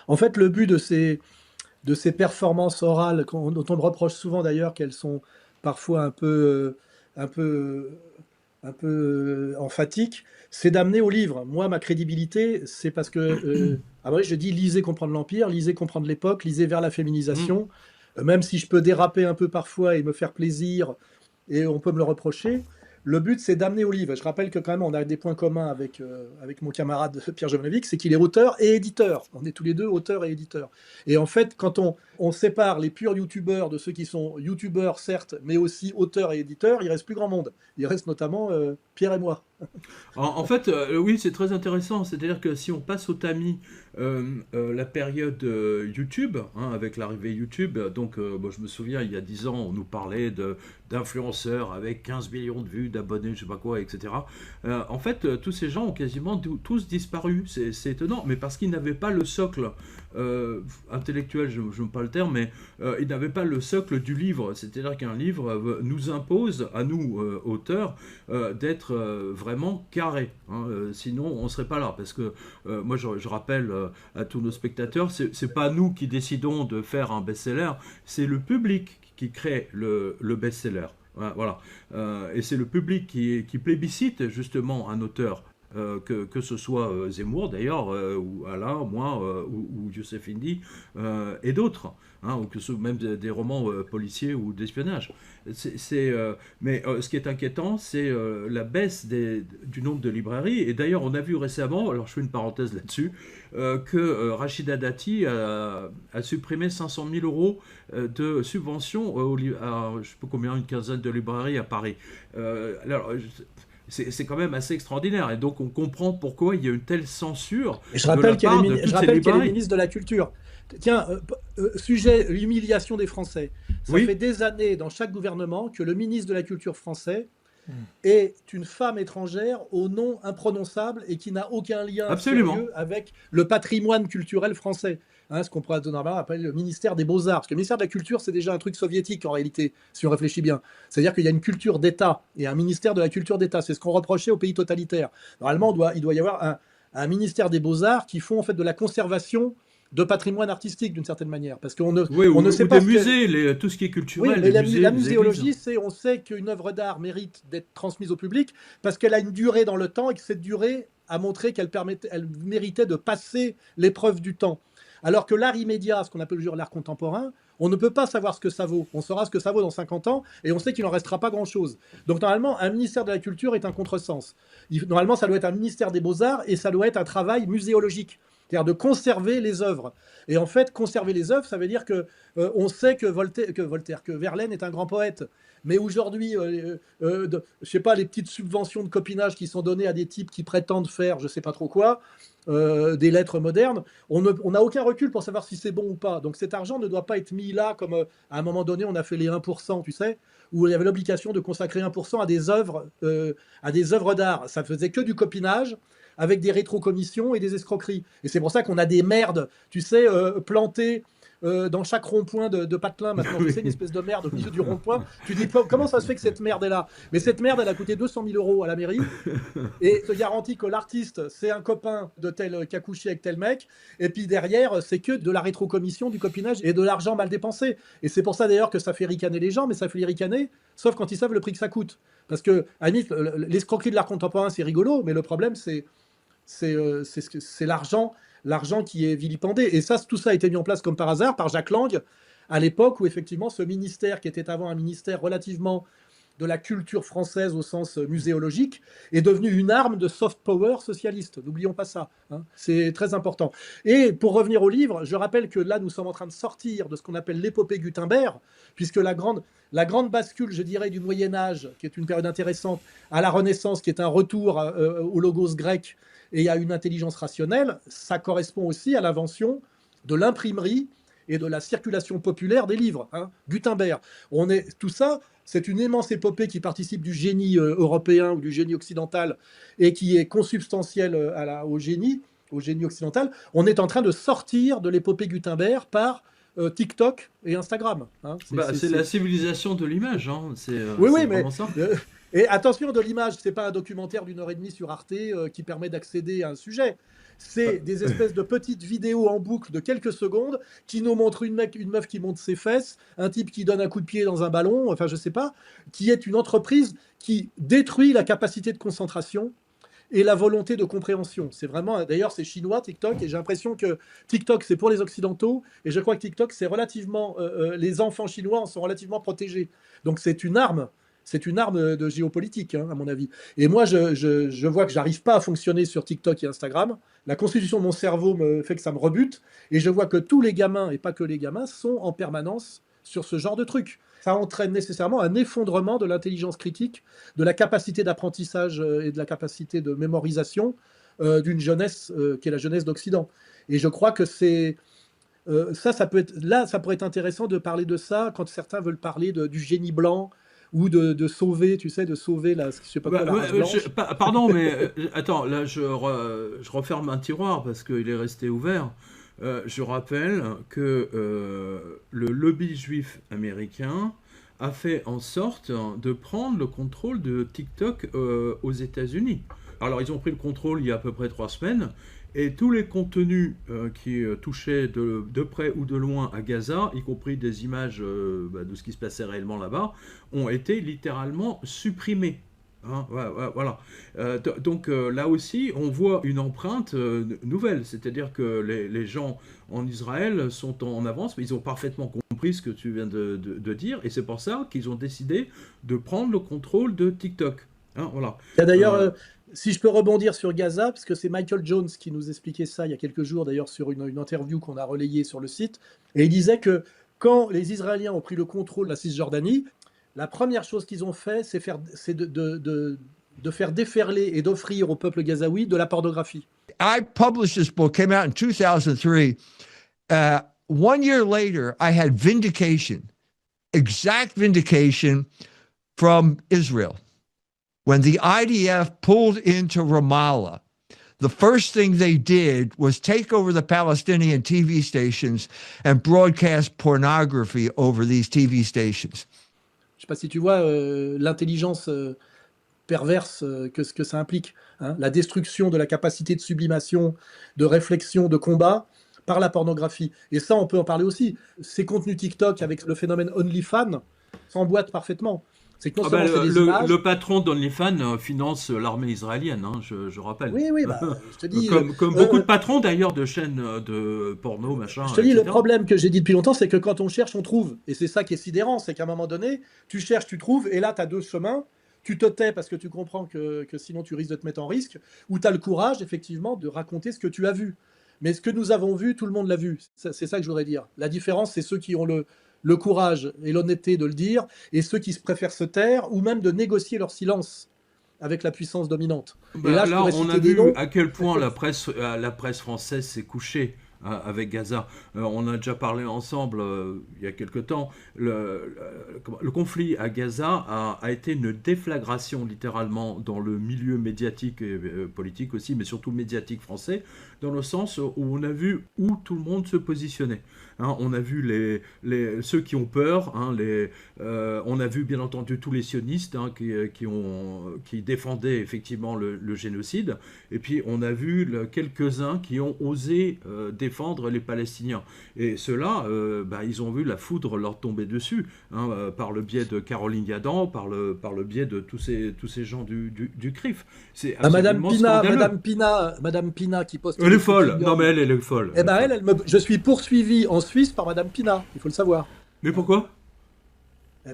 En fait, le but de ces performances orales, dont on me reproche souvent d'ailleurs qu'elles sont parfois un peu emphatiques, c'est d'amener au livre. Moi, ma crédibilité, c'est parce que je dis lisez comprendre l'Empire, lisez comprendre l'époque, lisez vers la féminisation, même si je peux déraper un peu parfois et me faire plaisir, et on peut me le reprocher. Le but, c'est d'amener au livre. Je rappelle que quand même, on a des points communs avec mon camarade Pierre Jovanovic, c'est qu'il est auteur et éditeur. On est tous les deux auteurs et éditeurs. Et en fait, quand on sépare les purs youtubeurs de ceux qui sont youtubeurs, certes, mais aussi auteurs et éditeurs, il reste plus grand monde. Il reste notamment Pierre et moi. En fait, oui, c'est très intéressant. C'est-à-dire que si on passe au tamis la période YouTube, hein, avec l'arrivée YouTube, donc bon, je me souviens, il y a 10 ans, on nous parlait d'influenceurs avec 15 millions de vues, d'abonnés, je sais pas quoi, etc. En fait, tous ces gens ont quasiment tous disparu. C'est étonnant, mais parce qu'ils n'avaient pas le socle intellectuel, je n'aime pas le terme, mais ils n'avaient pas le socle du livre. C'est-à-dire qu'un livre nous impose, à nous, auteurs, d'être vraiment carré. Hein, sinon, on ne serait pas là. Parce que moi, je rappelle à tous nos spectateurs, c'est pas nous qui décidons de faire un best-seller, c'est le public qui crée le best-seller. Voilà. Et c'est le public qui plébiscite justement un auteur. Que ce soit Zemmour d'ailleurs, ou Alain, moi, ou Youssef Indy, et d'autres, hein, ou que ce soit même des romans policiers ou d'espionnage. Mais ce qui est inquiétant, c'est la baisse du nombre de librairies. Et d'ailleurs, on a vu récemment, alors je fais une parenthèse là-dessus, que Rachida Dati a supprimé 500 000 euros de subventions à, je ne sais pas combien, une quinzaine de librairies à Paris. Alors, c'est quand même assez extraordinaire. Et donc, on comprend pourquoi il y a une telle censure Et je de la rappelle part de qu'elle toutes ces est librairies. ministre de la Culture. Tiens, sujet, l'humiliation des Français. Ça Oui, fait des années dans chaque gouvernement que le ministre de la Culture français est une femme étrangère au nom imprononçable et qui n'a aucun lien absolument. sérieux avec le patrimoine culturel français. Hein, ce qu'on pourrait normalement appeler le ministère des Beaux-Arts. Parce que le ministère de la Culture, c'est déjà un truc soviétique en réalité, si on réfléchit bien. C'est-à-dire qu'il y a une culture d'État et un ministère de la culture d'État. C'est ce qu'on reprochait aux pays totalitaires. Normalement, il doit y avoir un ministère des Beaux-Arts qui font en fait de la conservation de patrimoine artistique d'une certaine manière. Parce qu'on Oui, on ne sait ou pas des ce qu'est. musées, tout ce qui est Oui, culturel, mais les musées, la les églises. muséologie, c'est on sait qu'une œuvre d'art mérite d'être transmise au public parce qu'elle a une durée dans le temps et que cette durée a montré elle méritait de passer l'épreuve du temps. Alors que l'art immédiat, ce qu'on appelle aujourd'hui l'art contemporain, on ne peut pas savoir ce que ça vaut. On saura ce que ça vaut dans 50 ans et on sait qu'il n'en restera pas grand-chose. Donc normalement, un ministère de la Culture est un contresens. Normalement, ça doit être un ministère des Beaux-Arts et ça doit être un travail muséologique. C'est-à-dire de conserver les œuvres. Et en fait, conserver les œuvres, ça veut dire que on sait que Verlaine est un grand poète. Mais aujourd'hui, je sais pas, les petites subventions de copinage qui sont données à des types qui prétendent faire, je sais pas trop quoi, des lettres modernes, on n'a aucun recul pour savoir si c'est bon ou pas. Donc cet argent ne doit pas être mis là comme à un moment donné on a fait les 1%, tu sais, où il y avait l'obligation de consacrer 1% à des œuvres d'art. Ça faisait que du copinage avec des rétrocommissions et des escroqueries. Et c'est pour ça qu'on a des merdes, tu sais, plantées dans chaque rond-point de Patelin. Maintenant, tu sais, une espèce de merde au milieu du rond-point. Tu dis, comment ça se fait que cette merde est là? Mais cette merde, elle a coûté 200 000 euros à la mairie et te garantit que l'artiste, c'est un copain de tel qui a couché avec tel mec. Et puis derrière, c'est que de la rétrocommission, du copinage et de l'argent mal dépensé. Et c'est pour ça d'ailleurs que ça fait ricaner les gens, mais ça fait les ricaner, sauf quand ils savent le prix que ça coûte. Parce que, à la limite, l'escroquerie de l'art contemporain, c'est rigolo, mais le problème, c'est l'argent qui est vilipendé. Et ça, tout ça a été mis en place comme par hasard par Jacques Lang, à l'époque où effectivement ce ministère, qui était avant un ministère relativement de la culture française au sens muséologique, est devenu une arme de soft power socialiste. N'oublions pas ça. Hein. C'est très important. Et pour revenir au livre, je rappelle que là, nous sommes en train de sortir de ce qu'on appelle l'épopée Gutenberg, puisque la grande bascule, je dirais, du Moyen-Âge, qui est une période intéressante, à la Renaissance, qui est un retour au logos grec et à une intelligence rationnelle, ça correspond aussi à l'invention de l'imprimerie et de la circulation populaire des livres. Hein. Gutenberg. Tout ça, c'est une immense épopée qui participe du génie européen ou du génie occidental et qui est consubstantielle au génie occidental. On est en train de sortir de l'épopée Gutenberg par TikTok et Instagram. Hein. C'est la civilisation de l'image. Hein. Oui, c'est mais vraiment ça. et attention, de l'image, c'est pas un documentaire d'1h30 sur Arte qui permet d'accéder à un sujet. C'est des espèces de petites vidéos en boucle de quelques secondes qui nous montrent une meuf qui monte ses fesses, un type qui donne un coup de pied dans un ballon, enfin je sais pas, qui est une entreprise qui détruit la capacité de concentration et la volonté de compréhension. C'est vraiment, d'ailleurs, c'est chinois, TikTok, et j'ai l'impression que TikTok, c'est pour les Occidentaux, et je crois que TikTok, c'est relativement, les enfants chinois en sont relativement protégés. Donc c'est une arme de géopolitique, hein, à mon avis. Et moi, je vois que j'arrive pas à fonctionner sur TikTok et Instagram. La constitution de mon cerveau me fait que ça me rebute, et je vois que tous les gamins, et pas que les gamins, sont en permanence sur ce genre de trucs. ça entraîne nécessairement un effondrement de l'intelligence critique, de la capacité d'apprentissage et de la capacité de mémorisation d'une jeunesse qui est la jeunesse d'Occident. Et je crois que c'est ça peut être là, ça pourrait être intéressant de parler de ça quand certains veulent parler du génie blanc ou de sauver, tu sais, de sauver la, je sais pas quoi, la race blanche. Pardon, mais attends, là je referme un tiroir parce qu'il est resté ouvert. Je rappelle que le lobby juif américain a fait en sorte de prendre le contrôle de TikTok aux États-Unis. Alors ils ont pris le contrôle il y a à peu près 3 semaines, et tous les contenus qui touchaient de près ou de loin à Gaza, y compris des images de ce qui se passait réellement là-bas, ont été littéralement supprimés. Hein, voilà. Donc là aussi, on voit une empreinte nouvelle, c'est-à-dire que les gens en Israël sont en avance, mais ils ont parfaitement compris ce que tu viens de dire, et c'est pour ça qu'ils ont décidé de prendre le contrôle de TikTok. Hein, voilà. Il y a d'ailleurs, si je peux rebondir sur Gaza, parce que c'est Michael Jones qui nous expliquait ça il y a quelques jours, d'ailleurs sur une interview qu'on a relayée sur le site, et il disait que quand les Israéliens ont pris le contrôle de la Cisjordanie, la première chose qu'ils ont fait, c'est de faire déferler et d'offrir au peuple gazaoui de la pornographie. I published this book, came out in 2003. 1 year later, I had vindication, exact vindication from Israel. When the IDF pulled into Ramallah, the first thing they did was take over the Palestinian TV stations and broadcast pornography over these TV stations. Je ne sais pas si tu vois l'intelligence perverse que ça implique. Hein, la destruction de la capacité de sublimation, de réflexion, de combat par la pornographie. Et ça, on peut en parler aussi. Ces contenus TikTok avec le phénomène OnlyFans s'emboîtent parfaitement. C'est que non seulement c'est des images... Le patron d'OnlyFans finance l'armée israélienne, hein, je rappelle. Oui, je te dis... Comme beaucoup de patrons d'ailleurs de chaînes de porno, machin. Je te dis, etc. le problème que j'ai dit depuis longtemps, c'est que quand on cherche, on trouve. Et c'est ça qui est sidérant, c'est qu'à un moment donné, tu cherches, tu trouves, et là, tu as 2 chemins. Tu te tais parce que tu comprends que sinon tu risques de te mettre en risque, ou tu as le courage, effectivement, de raconter ce que tu as vu. Mais ce que nous avons vu, tout le monde l'a vu. C'est ça que je voudrais dire. La différence, c'est ceux qui ont le courage et l'honnêteté de le dire, et ceux qui préfèrent se taire, ou même de négocier leur silence avec la puissance dominante. Et là on a vu à quel point la presse française s'est couchée avec Gaza. On a déjà parlé ensemble il y a quelque temps. Le conflit à Gaza a été une déflagration littéralement dans le milieu médiatique et politique aussi, mais surtout médiatique français, dans le sens où on a vu où tout le monde se positionnait. Hein, on a vu ceux qui ont peur, hein, on a vu bien entendu tous les sionistes hein, qui défendaient effectivement le génocide, et puis on a vu quelques-uns qui ont osé défendre les Palestiniens. Et ceux-là, ils ont vu la foudre leur tomber dessus, hein, par le biais de Caroline Yadan, par le biais de tous ces gens du CRIF. C'est absolument scandaleux. Madame Pina qui poste... Elle est folle. Non, mais elle est folle. Eh ben je suis poursuivi en Suisse par Madame Pina, il faut le savoir. Mais pourquoi ?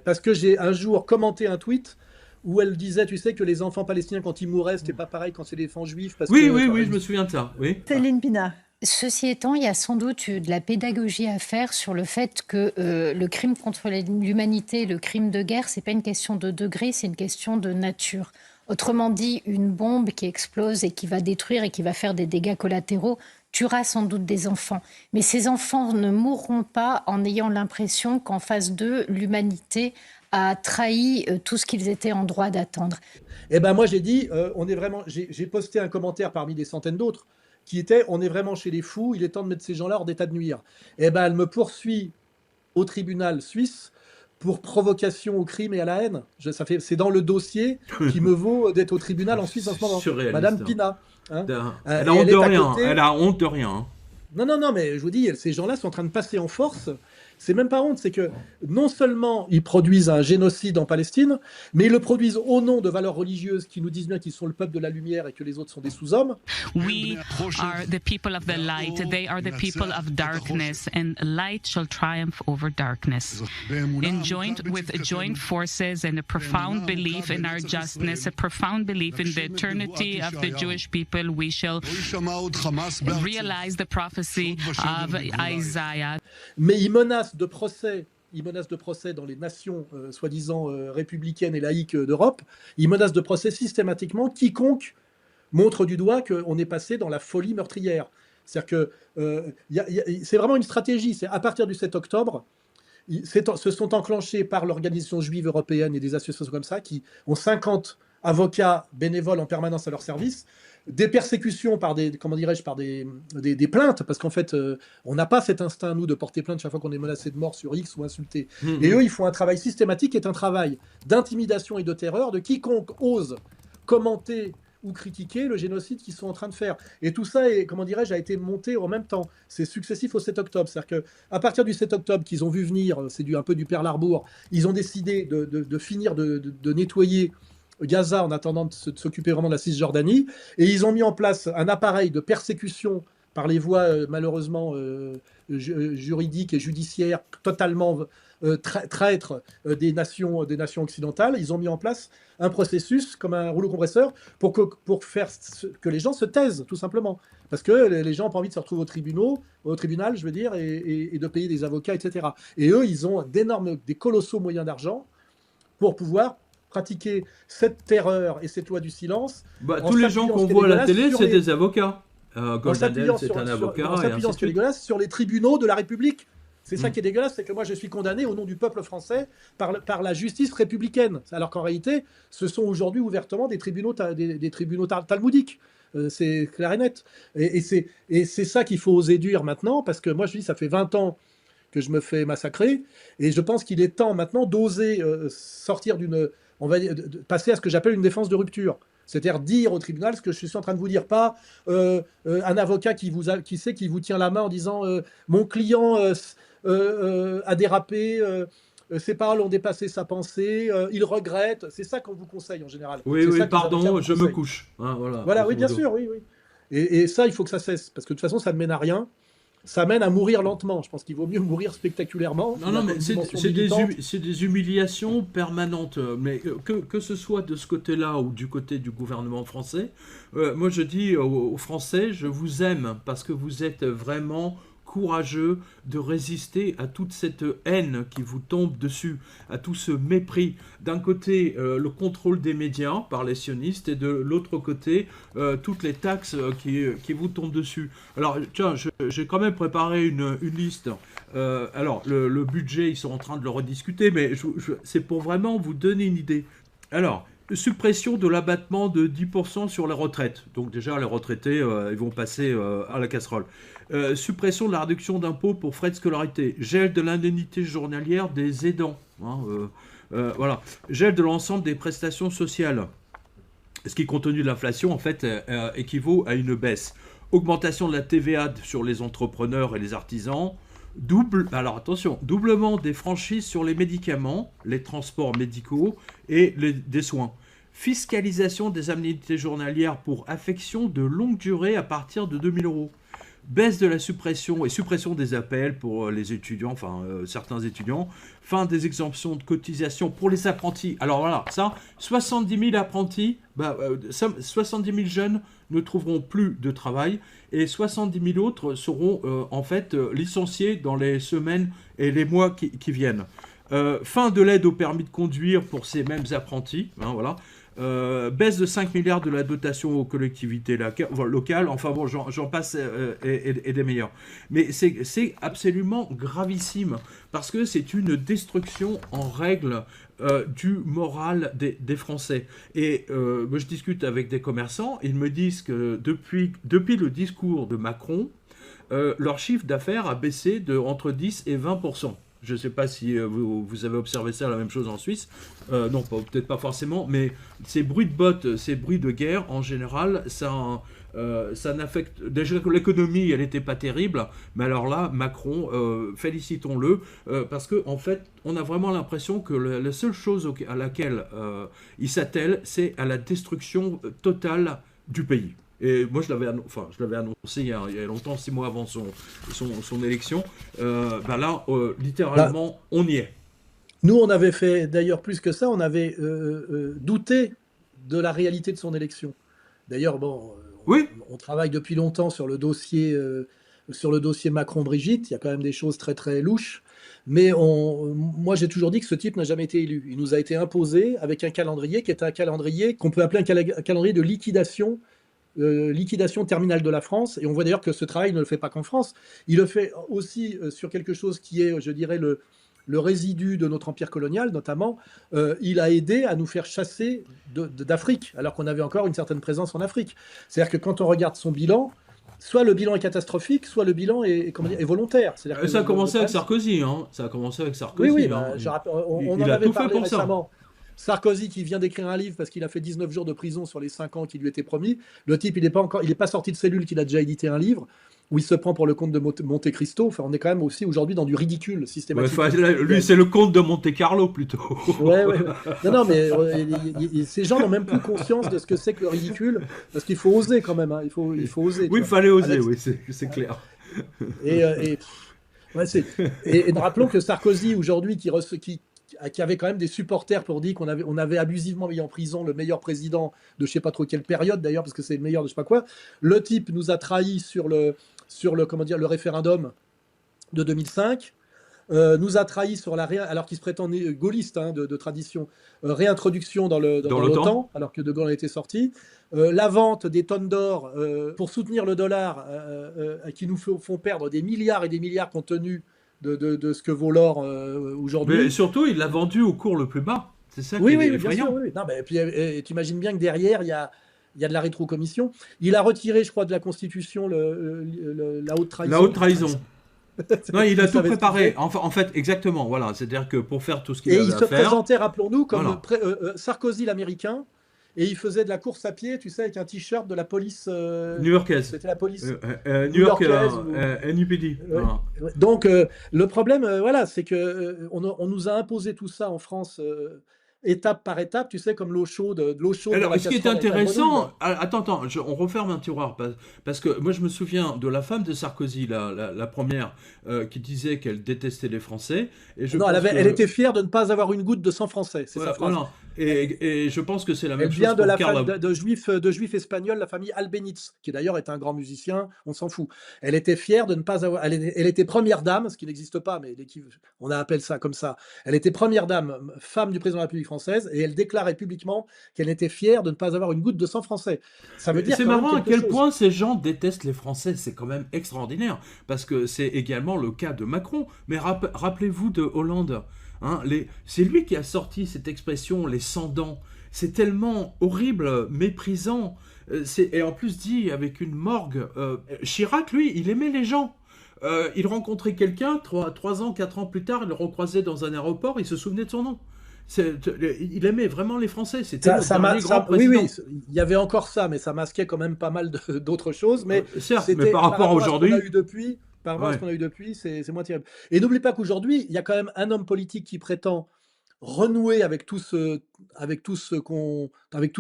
Parce que j'ai un jour commenté un tweet où elle disait, tu sais, que les enfants palestiniens, quand ils mouraient, c'était pas pareil quand c'est des enfants juifs. Oui, je me souviens de ça. Oui. Céline Pina. Ceci étant, il y a sans doute de la pédagogie à faire sur le fait que le crime contre l'humanité, le crime de guerre, c'est pas une question de degré, c'est une question de nature. Autrement dit, une bombe qui explose et qui va détruire et qui va faire des dégâts collatéraux tuera sans doute des enfants. Mais ces enfants ne mourront pas en ayant l'impression qu'en face d'eux, l'humanité a trahi tout ce qu'ils étaient en droit d'attendre. Eh ben moi j'ai dit, j'ai posté un commentaire parmi des centaines d'autres qui était, on est vraiment chez les fous, il est temps de mettre ces gens-là hors d'état de nuire. Eh ben elle me poursuit au tribunal suisse pour provocation au crime et à la haine. C'est dans le dossier qui me vaut d'être au tribunal en Suisse en ce moment. Madame Pina. Hein, elle a honte de rien. Elle a honte de rien. Non, mais je vous dis, ces gens-là sont en train de passer en force. C'est même pas honte, c'est que non seulement ils produisent un génocide en Palestine, mais ils le produisent au nom de valeurs religieuses qui nous disent bien qu'ils sont le peuple de la lumière et que les autres sont des sous-hommes. We are the people of the light, they are the people of darkness, and light shall triumph over darkness. In joint forces and a profound belief in our justness, a profound belief in the eternity of the Jewish people, we shall realize the prophecy of Isaiah. Mais ils menacent de procès il menace de procès dans les nations soi-disant républicaines et laïques d'Europe. Il menace de procès systématiquement quiconque montre du doigt qu'on est passé dans la folie meurtrière. C'est-à-dire que c'est vraiment une stratégie. C'est à partir du 7 octobre, se sont enclenchés par l'Organisation juive européenne et des associations comme ça, qui ont 50 avocats bénévoles en permanence à leur service, des persécutions par des plaintes, parce qu'en fait, on n'a pas cet instinct, nous, de porter plainte chaque fois qu'on est menacé de mort sur X ou insulté. Et eux, ils font un travail systématique, qui est un travail d'intimidation et de terreur de quiconque ose commenter ou critiquer le génocide qu'ils sont en train de faire. Et tout ça, a été monté en même temps. C'est successif au 7 octobre. C'est-à-dire qu'à partir du 7 octobre, qu'ils ont vu venir, c'est un peu du Pearl Harbor, ils ont décidé de finir de nettoyer Gaza en attendant de s'occuper vraiment de la Cisjordanie. Et ils ont mis en place un appareil de persécution par les voies, malheureusement, juridiques et judiciaires, totalement traîtres des nations occidentales. Ils ont mis en place un processus comme un rouleau compresseur pour faire que les gens se taisent, tout simplement. Parce que les gens n'ont pas envie de se retrouver au tribunal, je veux dire, et de payer des avocats, etc. Et eux, ils ont des colossaux moyens d'argent pour pouvoir pratiquer cette terreur et cette loi du silence. Tous les gens qu'on voit à la télé, c'est des avocats. Golnadel, c'est un avocat. En s'appuyant sur dégueulasse sur les tribunaux de la République. C'est ça qui est dégueulasse, c'est que moi je suis condamné au nom du peuple français par la justice républicaine. Alors qu'en réalité, ce sont aujourd'hui ouvertement des tribunaux talmudiques. C'est clair et net. Et c'est ça qu'il faut oser dire maintenant, parce que moi je dis, ça fait 20 ans que je me fais massacrer, et je pense qu'il est temps maintenant d'oser sortir passer à ce que j'appelle une défense de rupture. C'est-à-dire dire au tribunal ce que je suis en train de vous dire, pas un avocat qui vous tient la main en disant mon client a dérapé, ses paroles ont dépassé sa pensée, il regrette. C'est ça qu'on vous conseille en général. Oui, pardon, je me couche. Hein, voilà, oui, bien sûr, oui. Et ça, il faut que ça cesse, parce que de toute façon, ça ne mène à rien. Ça mène à mourir lentement. Je pense qu'il vaut mieux mourir spectaculairement. Non, mais c'est des humiliations permanentes. Mais que ce soit de ce côté-là ou du côté du gouvernement français, moi je dis aux Français, je vous aime parce que vous êtes vraiment courageux de résister à toute cette haine qui vous tombe dessus, à tout ce mépris. D'un côté, le contrôle des médias par les sionistes, et de l'autre côté, toutes les taxes qui vous tombent dessus. Alors, tiens, j'ai quand même préparé une liste. Alors, le budget, ils sont en train de le rediscuter, mais c'est pour vraiment vous donner une idée. Alors, suppression de l'abattement de 10% sur les retraites. Donc déjà, les retraités, ils vont passer à la casserole. Suppression de la réduction d'impôts pour frais de scolarité. Gel de l'indemnité journalière des aidants. Voilà. Gel de l'ensemble des prestations sociales. Ce qui, compte tenu de l'inflation, en fait, équivaut à une baisse. Augmentation de la TVA sur les entrepreneurs et les artisans. Alors attention, doublement des franchises sur les médicaments, les transports médicaux et des soins. Fiscalisation des indemnités journalières pour affection de longue durée à partir de 2 000 €. Baisse de la suppression des APL pour les étudiants, certains étudiants. Fin des exemptions de cotisation pour les apprentis. Alors voilà, ça, 70 000 apprentis, 70 000 jeunes ne trouveront plus de travail et 70 000 autres seront licenciés dans les semaines et les mois qui viennent. Fin de l'aide au permis de conduire pour ces mêmes apprentis. Voilà. Baisse de 5 milliards de la dotation aux collectivités locales, j'en passe et des meilleurs. Mais c'est absolument gravissime, parce que c'est une destruction en règle du moral des Français. Et moi je discute avec des commerçants, ils me disent que depuis le discours de Macron, leur chiffre d'affaires a baissé de entre 10 et 20%. Je ne sais pas si vous avez observé ça, la même chose en Suisse. Non, peut-être pas forcément, mais ces bruits de bottes, ces bruits de guerre, en général, ça n'affecte... Déjà, l'économie, elle n'était pas terrible, mais alors là, Macron, félicitons-le, parce qu'en fait, on a vraiment l'impression que la seule chose à laquelle il s'attelle, c'est à la destruction totale du pays. Et moi, je l'avais annoncé il y a longtemps, 6 mois avant son élection. Littéralement, on y est. Nous, on avait fait, d'ailleurs, plus que ça, on avait douté de la réalité de son élection. D'ailleurs, oui. On travaille depuis longtemps sur le dossier sur le dossier Macron-Brigitte, il y a quand même des choses très très louches. Mais moi, j'ai toujours dit que ce type n'a jamais été élu. Il nous a été imposé avec un calendrier qui est un calendrier qu'on peut appeler un calendrier de liquidation terminale de la France. Et on voit d'ailleurs que ce travail ne le fait pas qu'en France. Il le fait aussi sur quelque chose qui est, je dirais, le résidu de notre empire colonial, notamment. Il a aidé à nous faire chasser d'Afrique, alors qu'on avait encore une certaine présence en Afrique. C'est-à-dire que quand on regarde son bilan, soit le bilan est catastrophique, soit le bilan est volontaire. Ça a commencé avec Sarkozy. Hein. Ça a commencé avec Sarkozy. Oui, hein. On en avait parlé récemment. Sarkozy qui vient d'écrire un livre parce qu'il a fait 19 jours de prison sur les 5 ans qui lui étaient promis. Le type, il n'est pas sorti de cellule qu'il a déjà édité un livre où il se prend pour le comte de Monte Cristo. Enfin, on est quand même aussi aujourd'hui dans du ridicule systématique. Lui, c'est le comte de Monte Carlo plutôt. Ouais. Non, mais ces gens n'ont même plus conscience de ce que c'est que le ridicule, parce qu'il faut oser quand même. Hein. Il faut oser. Oui, il fallait oser, oui, c'est clair. Et rappelons que Sarkozy aujourd'hui qui avait quand même des supporters pour dire qu'on avait abusivement mis en prison le meilleur président de je sais pas trop quelle période d'ailleurs, parce que c'est le meilleur de je sais pas quoi. Le type nous a trahis sur le référendum de 2005, nous a trahis sur alors qu'il se prétendait gaulliste de tradition, réintroduction dans l'OTAN, alors que De Gaulle était sorti, la vente des tonnes d'or pour soutenir le dollar, qui nous font perdre des milliards et des milliards compte tenu de ce que vaut l'or aujourd'hui. Mais surtout, il l'a vendu au cours le plus bas. C'est ça qui est effrayant. Bien sûr, oui. Non, mais, et puis, tu imagines bien que derrière, il y a de la rétrocommission. Il a retiré, je crois, de la Constitution la haute trahison. La haute trahison. Non, il a tout préparé. En fait, exactement. Voilà. C'est-à-dire que pour faire tout ce qu'il avait à faire... Et il se présentait, rappelons-nous, comme Sarkozy l'américain. Et il faisait de la course à pied, tu sais, avec un t-shirt de la police new-yorkaise. C'était la police new-yorkaise, NUPD. Voilà. Donc, le problème, c'est que on nous a imposé tout ça en France, étape par étape, tu sais, comme l'eau chaude. Alors, ce qui est intéressant, attends, on referme un tiroir, parce que moi je me souviens de la femme de Sarkozy, la première, qui disait qu'elle détestait les Français. Et elle était fière de ne pas avoir une goutte de sang français, c'est sa phrase. Voilà. Et je pense que c'est la même chose. Elle vient de juifs espagnols, la famille Albéniz, qui d'ailleurs est un grand musicien, on s'en fout. Elle était fière de ne pas avoir... Elle était première dame, ce qui n'existe pas, mais on appelle ça comme ça. Elle était première dame, femme du président de la République française, et elle déclarait publiquement qu'elle était fière de ne pas avoir une goutte de sang français. Ça veut dire c'est marrant à quel point ces gens détestent les Français, c'est quand même extraordinaire, parce que c'est également le cas de Macron. Mais rappelez-vous de Hollande. Hein, c'est lui qui a sorti cette expression, les sans-dents. C'est tellement horrible, méprisant. Et en plus dit avec une morgue. Chirac, lui, il aimait les gens. Il rencontrait quelqu'un, 3 ans, 4 ans plus tard, il le recroisait dans un aéroport, il se souvenait de son nom. Il aimait vraiment les Français. C'était le dernier grand président. Oui, il y avait encore ça, mais ça masquait quand même pas mal d'autres choses. Mais certes, mais par rapport à aujourd'hui... Par rapport à ce qu'on a eu depuis, c'est moins terrible. Et n'oublie pas qu'aujourd'hui, il y a quand même un homme politique qui prétend renouer avec tout ce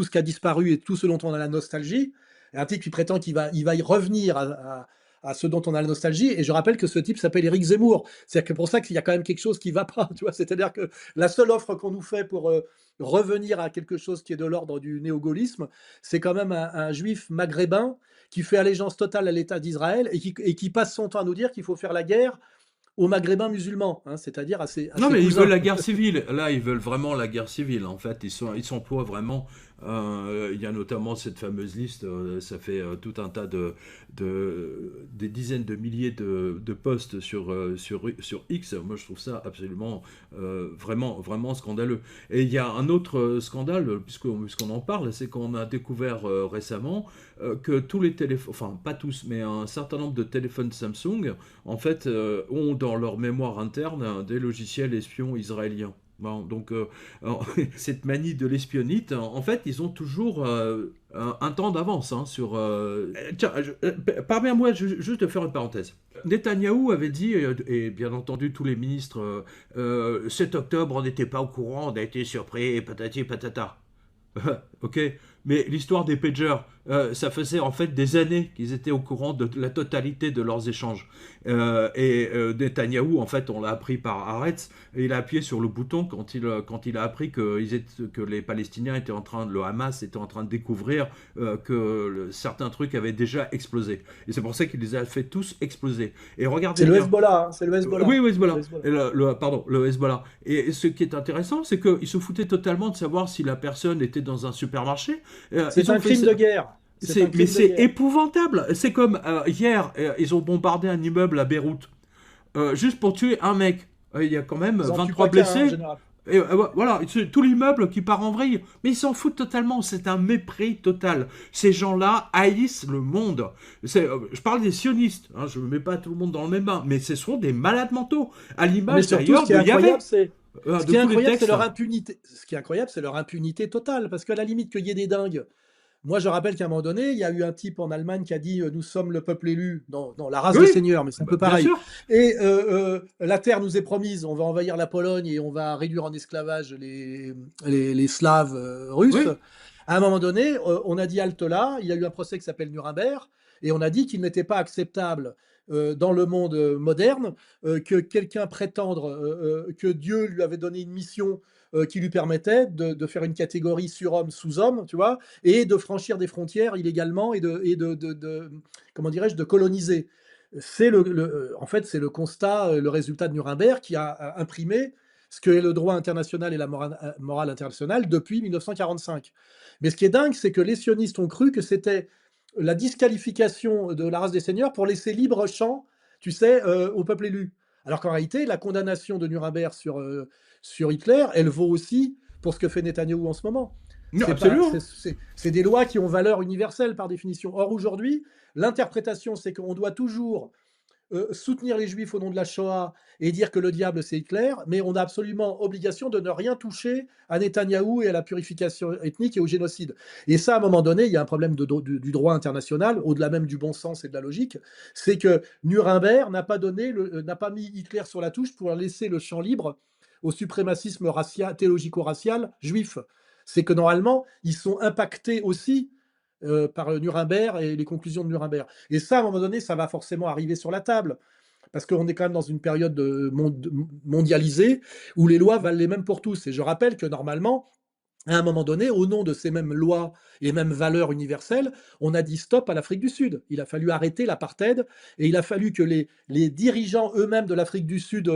qui a disparu et tout ce dont on a la nostalgie. Et un type qui prétend qu'il va y revenir à ce dont on a la nostalgie. Et je rappelle que ce type s'appelle Éric Zemmour. C'est pour ça qu'il y a quand même quelque chose qui ne va pas. Tu vois, c'est-à-dire que la seule offre qu'on nous fait pour revenir à quelque chose qui est de l'ordre du néo-gaullisme, c'est quand même un juif maghrébin qui fait allégeance totale à l'État d'Israël et qui passe son temps à nous dire qu'il faut faire la guerre aux maghrébins musulmans, hein, c'est-à-dire à ses Non, mais ils veulent la guerre civile. Là, ils veulent vraiment la guerre civile. En fait, ils s'emploient vraiment. Il y a notamment cette fameuse liste. Ça fait tout un tas des dizaines de milliers de posts sur X. Moi, je trouve ça absolument, vraiment scandaleux. Et il y a un autre scandale, puisqu'on en parle, c'est qu'on a découvert récemment que tous les téléphones, enfin pas tous, mais un certain nombre de téléphones Samsung, en fait, ont dans leur mémoire interne des logiciels espions israéliens. Bon, donc, cette manie de l'espionnite, en fait, ils ont toujours un temps d'avance sur... Tiens, permets-moi juste de faire une parenthèse. Netanyahou avait dit, et bien entendu tous les ministres, 7 octobre, on n'était pas au courant, on a été surpris, patati patata. Ok, Mais l'histoire des pagers, ça faisait en fait des années qu'ils étaient au courant de la totalité de leurs échanges. Netanyahou, en fait, on l'a appris par Haaretz, et il a appuyé sur le bouton quand il a appris que les Palestiniens étaient en train, le Hamas était en train de découvrir que certains trucs avaient déjà explosé. Et c'est pour ça qu'il les a fait tous exploser. Et regardez C'est le bien. Hezbollah, hein, c'est le Hezbollah. Oui, le Hezbollah. Le Hezbollah. Pardon, le Hezbollah. Et ce qui est intéressant, c'est qu'ils se foutaient totalement de savoir si la personne était dans un supermarché. C'est un crime de guerre. Mais c'est épouvantable. C'est comme hier, ils ont bombardé un immeuble à Beyrouth, juste pour tuer un mec. Il y a quand même 23 blessés. Et voilà, c'est tout l'immeuble qui part en vrille. Mais ils s'en foutent totalement. C'est un mépris total. Ces gens-là haïssent le monde. Je parle des sionistes. Hein, je ne mets pas tout le monde dans le même bain. Mais ce sont des malades mentaux. À l'image d'ailleurs de Yahvé. Ce qui est incroyable, c'est leur impunité. Ce qui est incroyable, c'est leur impunité totale. Parce qu'à la limite, qu'il y ait des dingues. Moi, je rappelle qu'à un moment donné, il y a eu un type en Allemagne qui a dit « Nous sommes le peuple élu », dans la race des seigneurs, mais c'est un peu pareil. Et la terre nous est promise, on va envahir la Pologne et on va réduire en esclavage les Slaves russes. Oui. À un moment donné, on a dit halte là, il y a eu un procès qui s'appelle Nuremberg, et on a dit qu'il n'était pas acceptable dans le monde moderne que quelqu'un prétendre que Dieu lui avait donné une mission qui lui permettait de faire une catégorie surhomme, sous-homme, tu vois, et de franchir des frontières illégalement et comment dirais-je, de coloniser. C'est en fait, c'est le constat, le résultat de Nuremberg qui a imprimé ce que est le droit international et la morale internationale depuis 1945. Mais ce qui est dingue, c'est que les sionistes ont cru que c'était la disqualification de la race des seigneurs pour laisser libre champ, tu sais, au peuple élu. Alors qu'en réalité, la condamnation de Nuremberg sur Hitler, elle vaut aussi pour ce que fait Netanyahou en ce moment. C'est des lois qui ont valeur universelle par définition. Or, aujourd'hui, l'interprétation, c'est qu'on doit toujours soutenir les Juifs au nom de la Shoah et dire que le diable, c'est Hitler, mais on a absolument obligation de ne rien toucher à Netanyahou et à la purification ethnique et au génocide. Et ça, à un moment donné, il y a un problème du droit international, au-delà même du bon sens et de la logique, c'est que Nuremberg n'a pas mis Hitler sur la touche pour laisser le champ libre au suprémacisme théologico-racial juif. C'est que normalement, ils sont impactés aussi par Nuremberg et les conclusions de Nuremberg. Et ça, à un moment donné, ça va forcément arriver sur la table, parce qu'on est quand même dans une période mondialisée où les lois valent les mêmes pour tous. Et je rappelle que normalement, à un moment donné, au nom de ces mêmes lois et mêmes valeurs universelles, on a dit stop à l'Afrique du Sud. Il a fallu arrêter l'apartheid et il a fallu que les dirigeants eux-mêmes de l'Afrique du Sud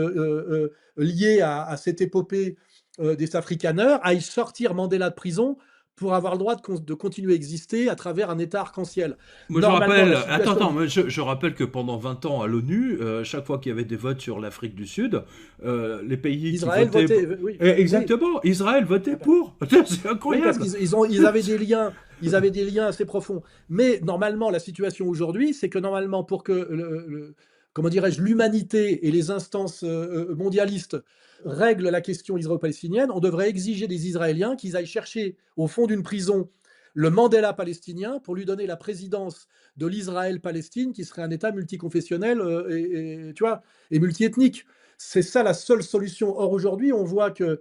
liés à cette épopée des Afrikaners aillent sortir Mandela de prison pour avoir le droit de continuer à exister à travers un État arc-en-ciel. Moi, je rappelle, je rappelle que pendant 20 ans à l'ONU, chaque fois qu'il y avait des votes sur l'Afrique du Sud, les pays Israël qui votaient... Oui. Exactement, oui. Israël votait pour. C'est incroyable. Oui, parce qu'ils avaient des liens. Ils avaient des liens assez profonds. Mais normalement, la situation aujourd'hui, c'est que normalement, pour que comment dirais-je, l'humanité et les instances mondialistes règlent la question israélo-palestinienne, on devrait exiger des Israéliens qu'ils aillent chercher au fond d'une prison le Mandela palestinien pour lui donner la présidence de l'Israël-Palestine, qui serait un État multiconfessionnel et multiethnique. C'est ça la seule solution. Or, aujourd'hui, on voit que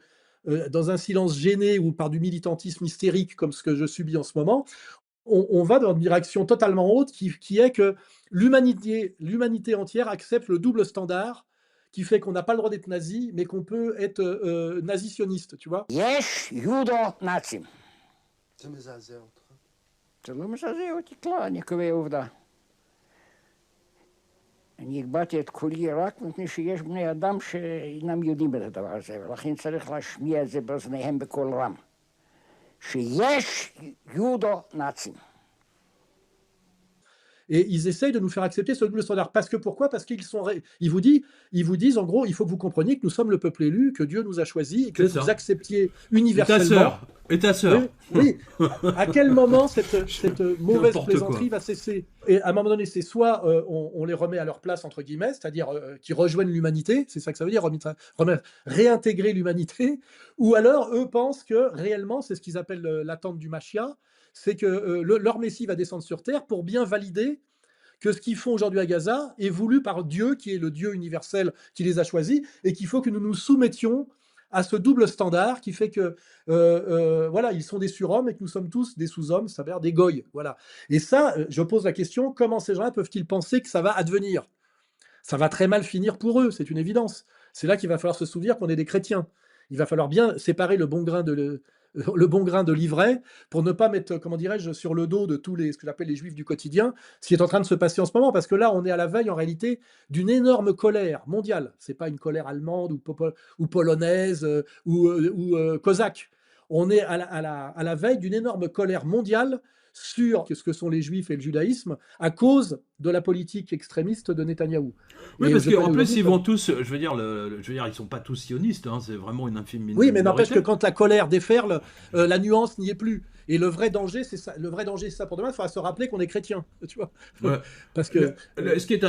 dans un silence gêné ou par du militantisme hystérique comme ce que je subis en ce moment, on va dans une direction totalement haute qui est que l'humanité entière accepte le double standard qui fait qu'on n'a pas le droit d'être nazi, mais qu'on peut être nazi-sioniste, tu vois. יש יהודו-נאצים. זה מזעזע אותך? זה לא מזעזע אותי כלל, אני קובע עובדה. אני הגבהתי את קולי רק מפני שיש בני אדם שאינם יודעים את הדבר הזה, ולכן צריך להשמיע את זה באוזניהם בקול רם. שיש יהודו-נאצים. Et ils essayent de nous faire accepter ce double standard. Parce que pourquoi ? Parce qu'ils vous disent en gros, il faut que vous compreniez que nous sommes le peuple élu, que Dieu nous a choisis et que vous acceptiez universellement. Et ta sœur. Oui. À quel moment cette mauvaise plaisanterie va cesser ? Et à un moment donné, c'est soit on les remet à leur place, entre guillemets, c'est-à-dire qu'ils rejoignent l'humanité, c'est ça que ça veut dire, réintégrer l'humanité, ou alors eux pensent que réellement, c'est ce qu'ils appellent l'attente du Mashiach, c'est que leur Messie va descendre sur Terre pour bien valider que ce qu'ils font aujourd'hui à Gaza est voulu par Dieu, qui est le Dieu universel qui les a choisis, et qu'il faut que nous nous soumettions à ce double standard qui fait que voilà, ils sont des surhommes et que nous sommes tous des sous-hommes, ça veut dire des goïs. Voilà. Et ça, je pose la question, comment ces gens-là peuvent-ils penser que ça va advenir? Ça va très mal finir pour eux, c'est une évidence. C'est là qu'il va falloir se souvenir qu'on est des chrétiens. Il va falloir bien séparer le bon grain de l'ivraie pour ne pas mettre, comment dirais-je, sur le dos de tous ce que j'appelle les juifs du quotidien, ce qui est en train de se passer en ce moment, parce que là, on est à la veille, en réalité, d'une énorme colère mondiale. C'est pas une colère allemande ou polonaise ou cosaque. On est à la veille d'une énorme colère mondiale sur ce que sont les juifs et le judaïsme à cause de la politique extrémiste de Netanyahou. Oui, parce qu'en plus, ils vont tous, je veux dire, ils sont pas tous sionistes, hein, c'est vraiment une infime minorité. Oui, mais n'empêche que quand la colère déferle, la nuance n'y est plus. Et le vrai danger, c'est ça. Le vrai danger, c'est ça pour demain. Il faudra se rappeler qu'on est chrétien, tu vois. Ouais. Parce que ce qui est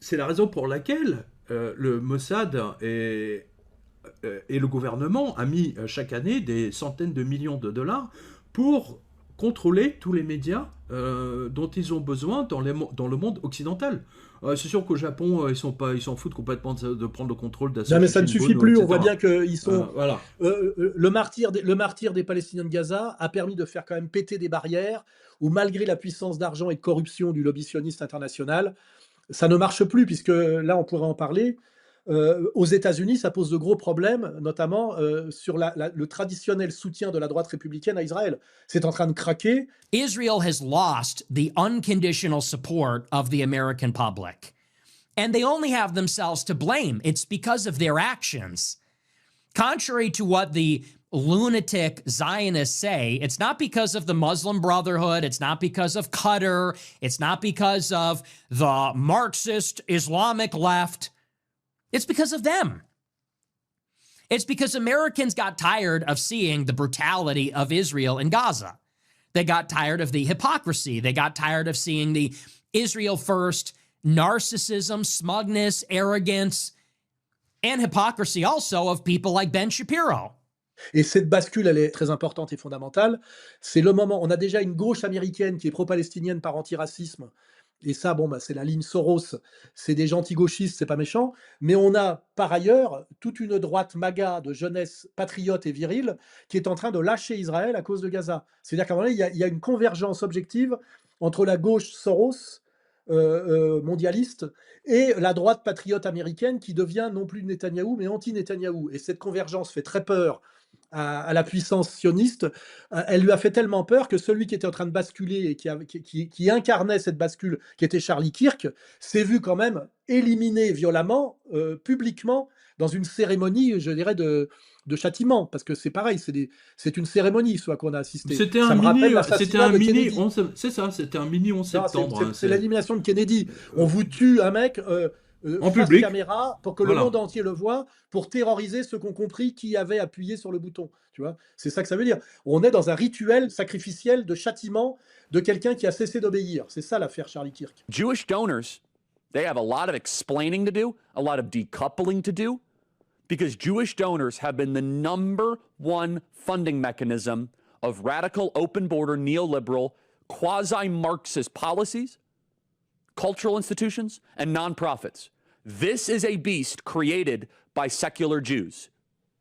c'est la raison pour laquelle le Mossad et le gouvernement a mis chaque année des centaines de millions de dollars pour contrôler tous les médias dont ils ont besoin dans le monde occidental. C'est sûr qu'au Japon, ils s'en foutent complètement de prendre le contrôle d'Association. Non, mais ça ne suffit plus. On voit bien qu'ils sont. Voilà. Le martyr des Palestiniens de Gaza a permis de faire quand même péter des barrières où, malgré la puissance d'argent et de corruption du lobby sioniste international, ça ne marche plus, puisque là, on pourrait en parler. Aux États-Unis, ça pose de gros problèmes, notamment sur le traditionnel soutien de la droite républicaine à Israël. C'est en train de craquer. Israel has lost the unconditional support of the American public. And they only have themselves to blame. It's because of their actions. Contrary to what the lunatic Zionists say, it's not because of the Muslim Brotherhood, it's not because of Qatar, it's not because of the Marxist Islamic left. It's because of them. It's because Americans got tired of seeing the brutality of Israel in Gaza. They got tired of the hypocrisy. They got tired of seeing the Israel first narcissism, smugness, arrogance, and hypocrisy also of people like Ben Shapiro. Et cette bascule, elle est très importante et fondamentale. C'est le moment, on a déjà une gauche américaine qui est pro-palestinienne par antiracisme. Et ça, bon, bah, c'est la ligne Soros, c'est des gentils gauchistes, c'est pas méchant. Mais on a par ailleurs toute une droite MAGA de jeunesse patriote et virile qui est en train de lâcher Israël à cause de Gaza. C'est-à-dire qu'à un moment donné, il y a une convergence objective entre la gauche Soros mondialiste et la droite patriote américaine qui devient non plus Netanyahou mais anti-Netanyahou. Et cette convergence fait très peur à la puissance sioniste. Elle lui a fait tellement peur que celui qui était en train de basculer et qui incarnait cette bascule, qui était Charlie Kirk, s'est vu quand même éliminé violemment, publiquement, dans une cérémonie, je dirais, de châtiment, parce que c'est pareil, c'est une cérémonie, soit qu'on a assisté. C'était un mini 11 septembre. C'est l'élimination de Kennedy. On vous tue un mec en public, caméra, pour que le monde entier le voit, pour terroriser ceux qui ont compris qui avait appuyé sur le bouton. Tu vois, c'est ça que ça veut dire. On est dans un rituel sacrificiel de châtiment de quelqu'un qui a cessé d'obéir. C'est ça l'affaire Charlie Kirk. Jewish donors, they have a lot of explaining to do, a lot of decoupling to do, because Jewish donors have been the number one funding mechanism of radical, open border, neoliberal, quasi-Marxist policies, cultural institutions, and nonprofits. This is a beast created by secular Jews.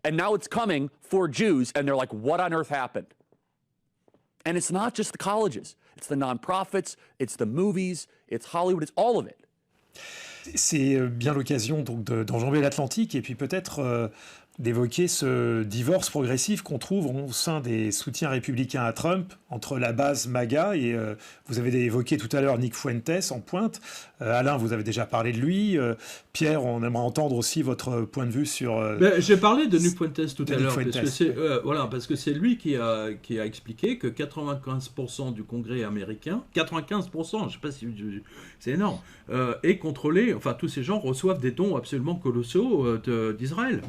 And now it's coming for Jews, and they're like, what on earth happened? And it's not just the colleges. It's the nonprofits, it's the movies, it's Hollywood, it's all of it. C'est bien l'occasion donc d'enjamber l'Atlantique et puis peut-être d'évoquer ce divorce progressif qu'on trouve au sein des soutiens républicains à Trump entre la base MAGA et vous avez évoqué tout à l'heure Nick Fuentes en pointe. Alain, vous avez déjà parlé de lui. Pierre, on aimerait entendre aussi votre point de vue sur... J'ai parlé de Nick Fuentes tout à l'heure parce que c'est lui qui a expliqué que 95% du Congrès américain, 95%, je sais pas si c'est énorme, est contrôlé, enfin tous ces gens reçoivent des dons absolument colossaux d'Israël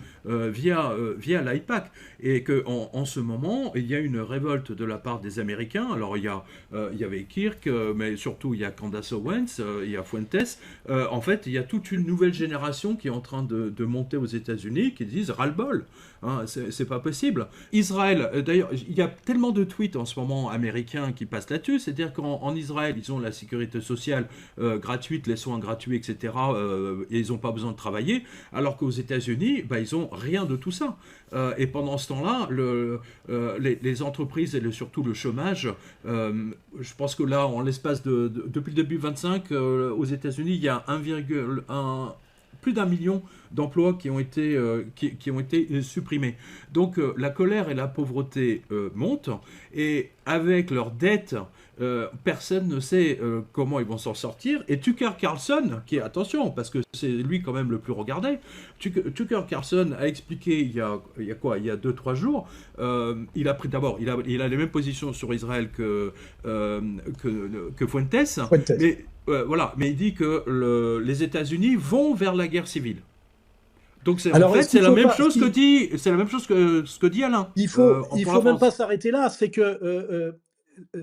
via l'AIPAC. Et qu'en ce moment, il y a une révolte de la part des Américains. Alors il y avait Kirk, mais surtout il y a Candace Owens, il y a Fuentes. En fait, il y a toute une nouvelle génération qui est en train de monter aux États-Unis, qui disent ras-le-bol. Hein, c'est pas possible. Israël, d'ailleurs, il y a tellement de tweets en ce moment américains qui passent là-dessus, c'est-à-dire qu'en Israël, ils ont la sécurité sociale gratuite, les soins gratuits, etc., et ils n'ont pas besoin de travailler, alors qu'aux États-Unis, ils n'ont rien de tout ça. Et pendant ce temps-là, les entreprises et surtout le chômage, je pense que là, en l'espace depuis le début 25, aux États-Unis, il y a plus d'1 million d'emplois qui ont été supprimés. Donc la colère et la pauvreté montent, et avec leurs dettes, personne ne sait comment ils vont s'en sortir. Et Tucker Carlson, qui est, attention, parce que c'est lui quand même le plus regardé, Tucker Carlson a expliqué il y a 2-3 jours, il a pris d'abord, il a les mêmes positions sur Israël que Fuentes. Mais, voilà, mais il dit que les États-Unis vont vers la guerre civile. Donc c'est la même chose que dit, ce que dit Alain. Il faut même pas s'arrêter là. C'est que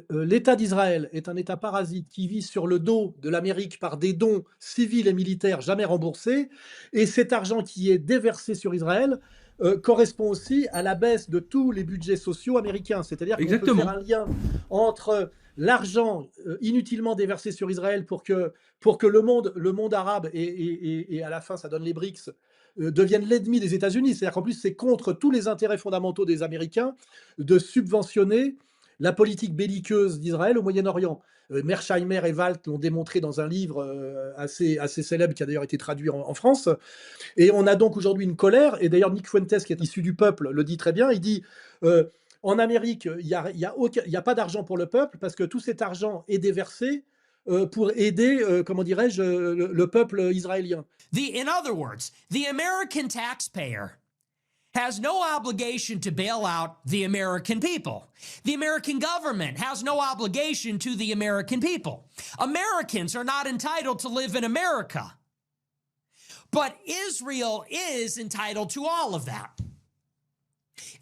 l'État d'Israël est un État parasite qui vit sur le dos de l'Amérique par des dons civils et militaires jamais remboursés, et cet argent qui est déversé sur Israël correspond aussi à la baisse de tous les budgets sociaux américains. C'est-à-dire qu'on peut faire un lien entre l'argent inutilement déversé sur Israël pour que le monde arabe et à la fin ça donne les BRICS deviennent l'ennemi des États-Unis. C'est-à-dire qu'en plus c'est contre tous les intérêts fondamentaux des Américains de subventionner la politique belliqueuse d'Israël au Moyen-Orient. Mearsheimer et Walt l'ont démontré dans un livre assez célèbre qui a d'ailleurs été traduit en France. Et on a donc aujourd'hui une colère, et d'ailleurs Nick Fuentes, qui est issu du peuple, le dit très bien. Il dit en Amérique, il n'y a pas d'argent pour le peuple parce que tout cet argent est déversé pour aider, comment dirais-je, le peuple israélien. In other words, the American taxpayer has no obligation to bail out the American people. The American government has no obligation to the American people. Americans are not entitled to live in America. But Israel is entitled to all of that.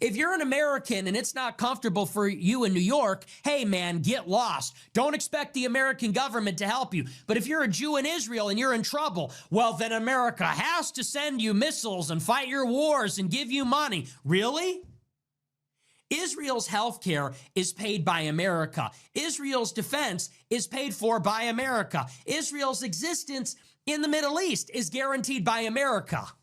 If you're an American and it's not comfortable for you in New York, hey man, get lost. Don't expect the American government to help you. But if you're a Jew in Israel and you're in trouble, well then America has to send you missiles and fight your wars and give you money. Really? Israel's healthcare is paid by America. Israel's defense is paid for by America. Israel's existence in the Middle East is guaranteed by America.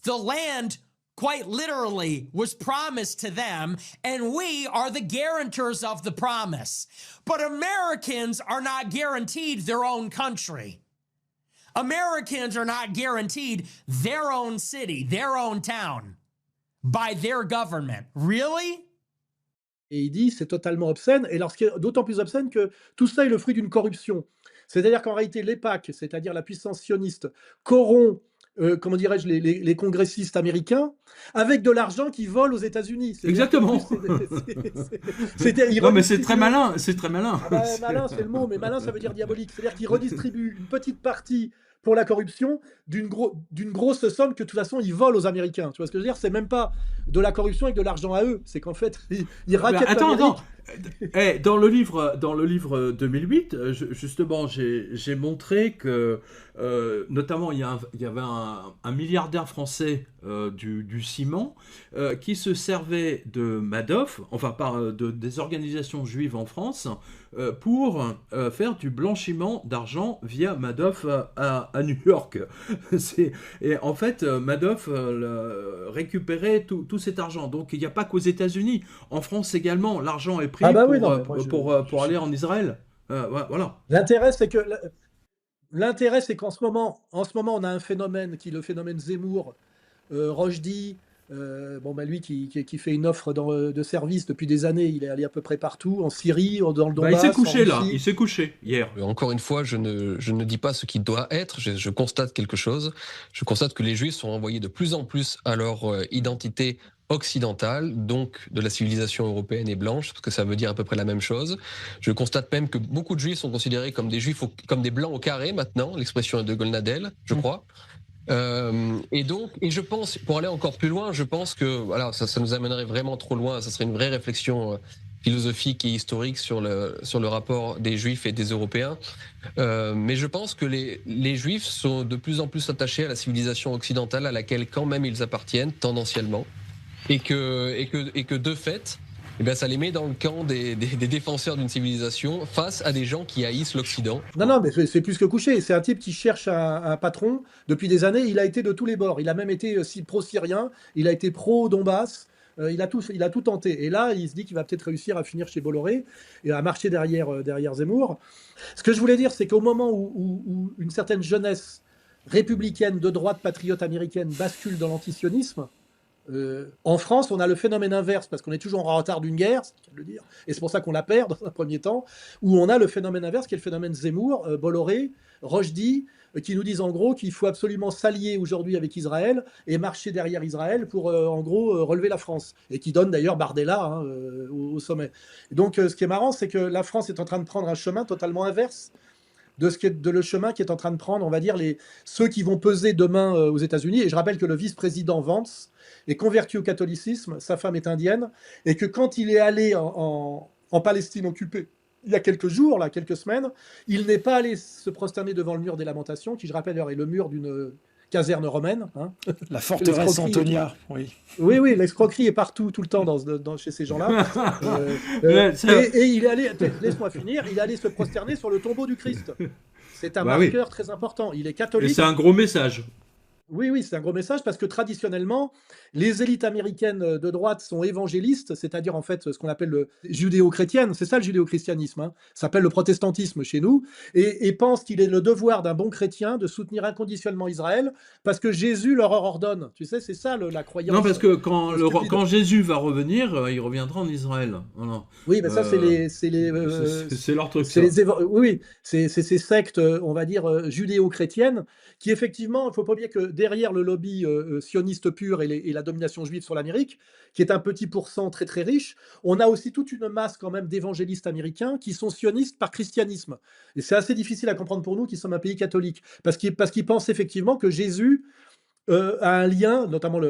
The land quite literally was promised to them, and we are the guarantors of the promise. But Americans are not guaranteed their own country. Americans are not guaranteed their own city, their own town, by their government. Really? Et il dit c'est totalement obscène, et d'autant plus obscène que tout ça est le fruit d'une corruption. C'est-à-dire qu'en réalité, l'EPAC, c'est-à-dire la puissance sioniste, corrompt comment dirais-je, les congressistes américains, avec de l'argent qui vole aux États-Unis. Exactement. Non, mais c'est très malin, c'est très malin. Malin, c'est le mot, mais malin, ça veut dire diabolique. C'est-à-dire qu'ils redistribuent une petite partie pour la corruption d'une grosse somme que de toute façon ils volent aux Américains. Tu vois ce que je veux dire? C'est même pas de la corruption avec de l'argent à eux. C'est qu'en fait ils raquettent l'Amérique. Dans le livre 2008, justement, j'ai montré que notamment il y avait un milliardaire français du ciment qui se servait de Madoff, enfin des organisations juives en France, pour faire du blanchiment d'argent via Madoff à New York. Et en fait, Madoff récupérait tout cet argent. Donc il n'y a pas qu'aux États-Unis. En France également, l'argent est pris pour aller en Israël. Voilà. L'intérêt, c'est qu'en ce moment, on a un phénomène qui est le phénomène Zemmour, Rochdi. Lui qui fait une offre de service depuis des années, il est allé à peu près partout, en Syrie, dans le Donbass. Il s'est couché là, il s'est couché hier. Encore une fois, je ne dis pas ce qui doit être, je constate quelque chose. Je constate que les Juifs sont envoyés de plus en plus à leur identité occidentale, donc de la civilisation européenne et blanche, parce que ça veut dire à peu près la même chose. Je constate même que beaucoup de Juifs sont considérés comme des Juifs, comme des Blancs au carré maintenant, l'expression est de Golnadel, je crois. Et je pense, pour aller encore plus loin, je pense que voilà, ça nous amènerait vraiment trop loin. Ça serait une vraie réflexion philosophique et historique sur le rapport des Juifs et des Européens. Mais je pense que les Juifs sont de plus en plus attachés à la civilisation occidentale à laquelle quand même ils appartiennent tendanciellement, et que de fait, eh bien, ça les met dans le camp des défenseurs d'une civilisation face à des gens qui haïssent l'Occident. Non, mais c'est plus que couché. C'est un type qui cherche un patron depuis des années. Il a été de tous les bords. Il a même été pro-syrien. Il a été pro-Donbass. Il a tout tenté. Et là, il se dit qu'il va peut-être réussir à finir chez Bolloré et à marcher derrière Zemmour. Ce que je voulais dire, c'est qu'au moment où une certaine jeunesse républicaine de droite patriote américaine bascule dans l'antisionisme, en France, on a le phénomène inverse, parce qu'on est toujours en retard d'une guerre, c'est le cas de le dire, et c'est pour ça qu'on la perd dans un premier temps, où on a le phénomène inverse, qui est le phénomène Zemmour, Bolloré, Rochdy, qui nous disent en gros qu'il faut absolument s'allier aujourd'hui avec Israël et marcher derrière Israël pour en gros relever la France, et qui donne d'ailleurs Bardella au sommet. Et donc ce qui est marrant, c'est que la France est en train de prendre un chemin totalement inverse de le chemin qui est en train de prendre, on va dire, ceux qui vont peser demain aux États-Unis. Et je rappelle que le vice-président Vance est converti au catholicisme, sa femme est indienne, et que quand il est allé en Palestine occupée, il y a quelques jours, là, quelques semaines, il n'est pas allé se prosterner devant le mur des lamentations, qui, je rappelle, est le mur d'une caserne romaine. Hein. La forteresse Antonia, oui. Oui, l'escroquerie est partout, tout le temps chez ces gens-là. Et il est allé, laisse-moi finir, il est allé se prosterner sur le tombeau du Christ. C'est un marqueur très important. Il est catholique. Et c'est un gros message. Oui, c'est un gros message parce que traditionnellement, les élites américaines de droite sont évangélistes, c'est-à-dire en fait ce qu'on appelle le judéo-chrétienne, c'est ça le judéo-christianisme, hein. Ça s'appelle le protestantisme chez nous, et pensent qu'il est le devoir d'un bon chrétien de soutenir inconditionnellement Israël parce que Jésus leur ordonne. Tu sais, c'est ça la croyance. Non, parce que quand Jésus va revenir, il reviendra en Israël. Voilà. Oui, mais ça c'est leur truc. C'est ces sectes, on va dire judéo-chrétiennes, qui effectivement, il ne faut pas oublier que derrière le lobby sioniste pur et la domination juive sur l'Amérique, qui est un petit pourcent très très riche, on a aussi toute une masse quand même d'évangélistes américains qui sont sionistes par christianisme. Et c'est assez difficile à comprendre pour nous qui sommes un pays catholique, parce qu'ils pensent effectivement que Jésus a un lien, notamment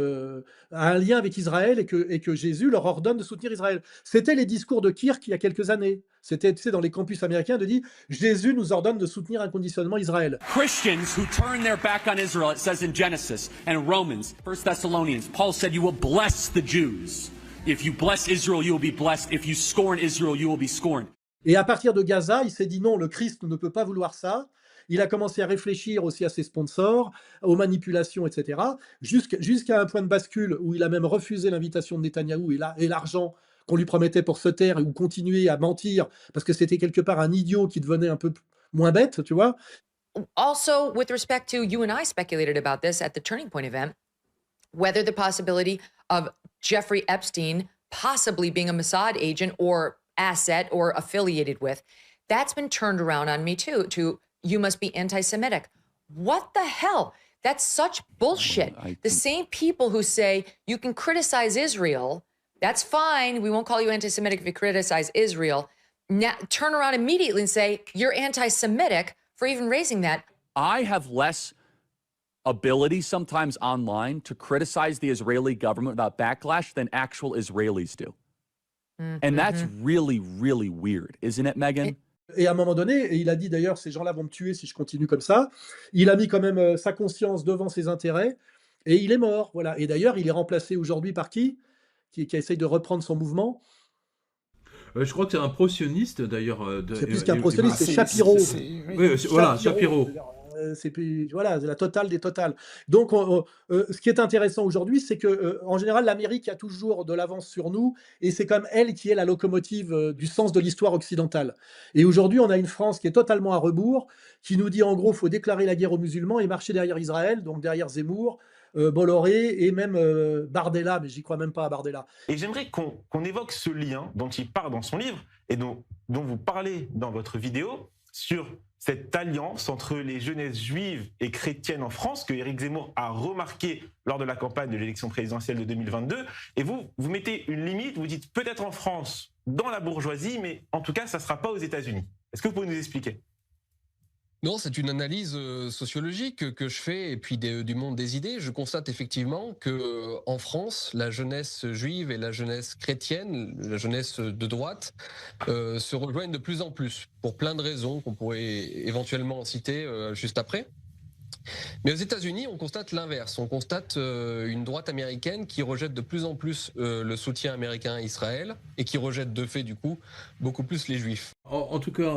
a un lien avec Israël et que Jésus leur ordonne de soutenir Israël. C'était les discours de Kirk il y a quelques années. C'était, tu sais, dans les campus américains de dire Jésus nous ordonne de soutenir inconditionnellement Israël. Christians who turn their back on Israel, it says in Genesis and in Romans, 1 Thessalonians, Paul said you will bless the Jews. If you bless Israel, you will be blessed. If you scorn Israel, you will be scorned. Et à partir de Gaza, il s'est dit non, le Christ ne peut pas vouloir ça. Il a commencé à réfléchir aussi à ses sponsors, aux manipulations, etc., jusqu'à un point de bascule où il a même refusé l'invitation de Netanyahou et l'argent qu'on lui promettait pour se taire ou continuer à mentir, parce que c'était quelque part un idiot qui devenait un peu moins bête, tu vois. Also, with respect to, you and I speculated about this at the Turning Point event, whether the possibility of Jeffrey Epstein possibly being a Mossad agent or asset or affiliated with, that's been turned around on me too, to you must be anti-Semitic. What the hell? That's such bullshit. The same people who say you can criticize Israel, that's fine, we won't call you anti-Semitic if you criticize Israel, now turn around immediately and say you're anti-Semitic for even raising that. I have less ability sometimes online to criticize the Israeli government without backlash than actual Israelis do. Mm-hmm. And that's really, really weird, isn't it, Megan? Et à un moment donné, et il a dit d'ailleurs, ces gens-là vont me tuer si je continue comme ça, il a mis quand même sa conscience devant ses intérêts, et il est mort. Voilà. Et d'ailleurs, il est remplacé aujourd'hui par qui essaye de reprendre son mouvement. Je crois que c'est un pro-sioniste d'ailleurs. C'est plus qu'un pro-sioniste, c'est Shapiro. Oui, voilà, Shapiro. C'est la totale des totales. Donc, ce qui est intéressant aujourd'hui, c'est que en général, l'Amérique a toujours de l'avance sur nous, et c'est comme elle qui est la locomotive du sens de l'histoire occidentale. Et aujourd'hui, on a une France qui est totalement à rebours, qui nous dit en gros, faut déclarer la guerre aux musulmans et marcher derrière Israël, donc derrière Zemmour, Bolloré et même Bardella, mais j'y crois même pas à Bardella. Et j'aimerais qu'on évoque ce lien dont il parle dans son livre et dont vous parlez dans votre vidéo sur cette alliance entre les jeunesses juives et chrétiennes en France que Éric Zemmour a remarqué lors de la campagne de l'élection présidentielle de 2022. Et vous mettez une limite, vous dites peut-être en France, dans la bourgeoisie, mais en tout cas, ça ne sera pas aux États-Unis. Est-ce que vous pouvez nous expliquer ? Non, c'est une analyse sociologique que je fais et puis du monde des idées. Je constate effectivement que en France, la jeunesse juive et la jeunesse chrétienne, la jeunesse de droite, se rejoignent de plus en plus pour plein de raisons qu'on pourrait éventuellement citer juste après. Mais aux États-Unis, on constate l'inverse. On constate une droite américaine qui rejette de plus en plus le soutien américain à Israël et qui rejette de fait, du coup, beaucoup plus les Juifs. En tout cas,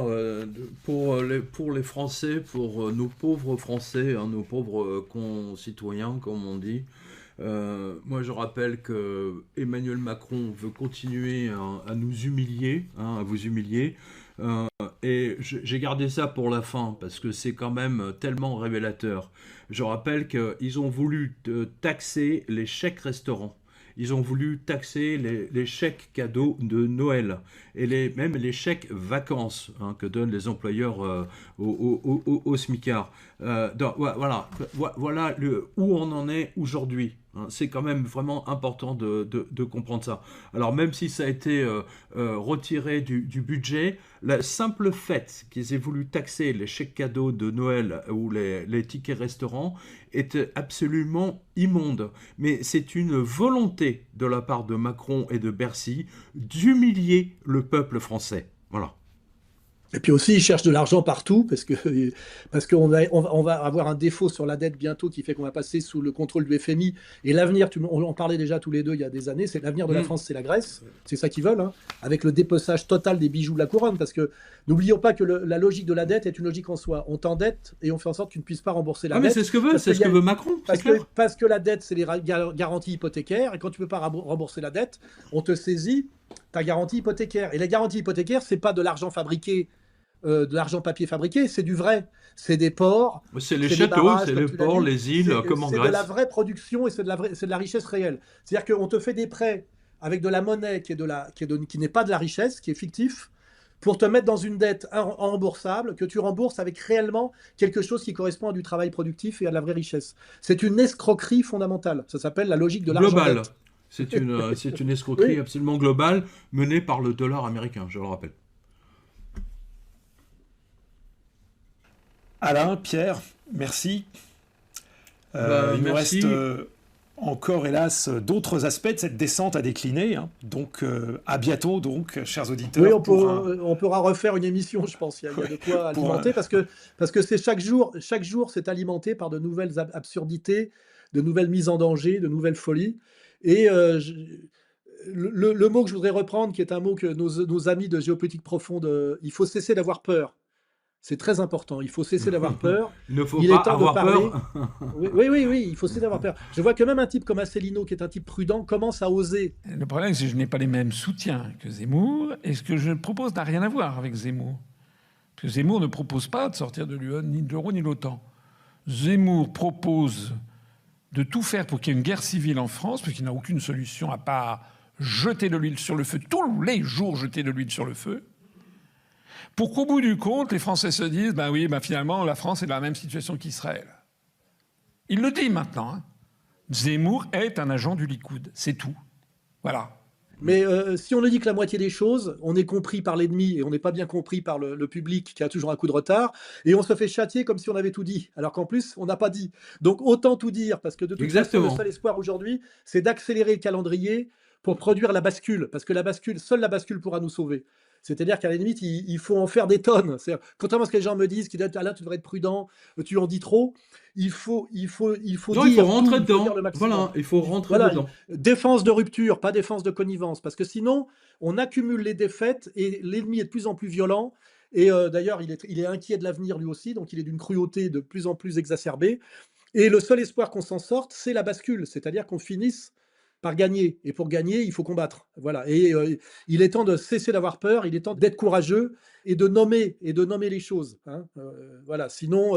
pour les Français, pour nos pauvres Français, hein, nos pauvres concitoyens, comme on dit, moi je rappelle que Emmanuel Macron veut continuer à nous humilier, hein, à vous humilier. Et j'ai gardé ça pour la fin parce que c'est quand même tellement révélateur. Je rappelle qu'ils ont voulu taxer les chèques restaurants. Ils ont voulu taxer les chèques cadeaux de Noël et même les chèques vacances, hein, que donnent les employeurs aux smicards. Voilà où on en est aujourd'hui. Hein. C'est quand même vraiment important de comprendre ça. Alors même si ça a été retiré du budget, le simple fait qu'ils aient voulu taxer les chèques cadeaux de Noël ou les tickets restaurants est absolument immonde. Mais c'est une volonté de la part de Macron et de Bercy d'humilier le peuple français. Voilà. Et puis aussi, ils cherchent de l'argent partout, parce qu'on va avoir un défaut sur la dette bientôt qui fait qu'on va passer sous le contrôle du FMI. Et l'avenir, on en parlait déjà tous les deux il y a des années, c'est l'avenir de la France, c'est la Grèce. C'est ça qu'ils veulent, hein, avec le dépeçage total des bijoux de la couronne. Parce que n'oublions pas que la logique de la dette est une logique en soi. On t'endette et on fait en sorte que tu ne puisses pas rembourser la dette. Mais c'est ce que veut Macron. Parce que la dette, c'est les garanties hypothécaires. Et quand tu ne peux pas rembourser la dette, on te saisit ta garantie hypothécaire. Et la garantie hypothécaire, c'est pas de l'argent fabriqué, de l'argent papier fabriqué, c'est du vrai. C'est des ports. C'est les châteaux, c'est les ports, les îles, comme en Grèce. C'est de la vraie production et c'est de la richesse réelle. C'est-à-dire qu'on te fait des prêts avec de la monnaie qui n'est pas de la richesse, qui est fictif, pour te mettre dans une dette remboursable, que tu rembourses avec réellement quelque chose qui correspond à du travail productif et à de la vraie richesse. C'est une escroquerie fondamentale. Ça s'appelle la logique de l'argent global. dette. C'est une escroquerie oui. absolument globale menée par le dollar américain, je le rappelle. Alain, Pierre, merci. Il nous merci. reste encore, hélas, d'autres aspects de cette descente à décliner. Hein. Donc, à bientôt, donc, chers auditeurs. Oui, on pourra refaire une émission, je pense. Il y a de quoi alimenter, parce que c'est chaque jour, c'est alimenté par de nouvelles absurdités, de nouvelles mises en danger, de nouvelles folies. Et le mot que je voudrais reprendre, qui est un mot que nos amis de géopolitique profonde, il faut cesser d'avoir peur. C'est très important. Il faut cesser d'avoir peur. Il ne faut pas avoir peur. Oui, il faut cesser d'avoir peur. Je vois que même un type comme Asselineau, qui est un type prudent, commence à oser. Le problème, c'est que je n'ai pas les mêmes soutiens que Zemmour, et ce que je propose n'a rien à voir avec Zemmour. Parce que Zemmour ne propose pas de sortir de l'UE, ni de l'euro, ni de l'OTAN. Zemmour propose de tout faire pour qu'il y ait une guerre civile en France, parce qu'il n'a aucune solution à part jeter de l'huile sur le feu, tous les jours jeter de l'huile sur le feu, pour qu'au bout du compte, les Français se disent finalement, la France est dans la même situation qu'Israël. Il le dit maintenant. Hein. Zemmour est un agent du Likoud. C'est tout. Voilà. Mais si on ne dit que la moitié des choses, on est compris par l'ennemi et on n'est pas bien compris par le public qui a toujours un coup de retard, et on se fait châtier comme si on avait tout dit, alors qu'en plus, on n'a pas dit. Donc autant tout dire, parce que de toute façon, le seul espoir aujourd'hui, c'est d'accélérer le calendrier pour produire la bascule, parce que seule la bascule pourra nous sauver. C'est-à-dire qu'à la limite, il faut en faire des tonnes. Contrairement à ce que les gens me disent, qui disent Alain, tu devrais être prudent, tu en dis trop. Il faut rentrer dedans. Voilà, il faut rentrer dedans. Défense de rupture, pas défense de connivence, parce que sinon, on accumule les défaites et l'ennemi est de plus en plus violent. Et d'ailleurs, il est inquiet de l'avenir lui aussi, donc il est d'une cruauté de plus en plus exacerbée. Et le seul espoir qu'on s'en sorte, c'est la bascule, c'est-à-dire qu'on finisse par gagner. Et pour gagner, il faut combattre. Voilà. Et il est temps de cesser d'avoir peur, il est temps d'être courageux et de nommer les choses. Hein. Voilà. Sinon,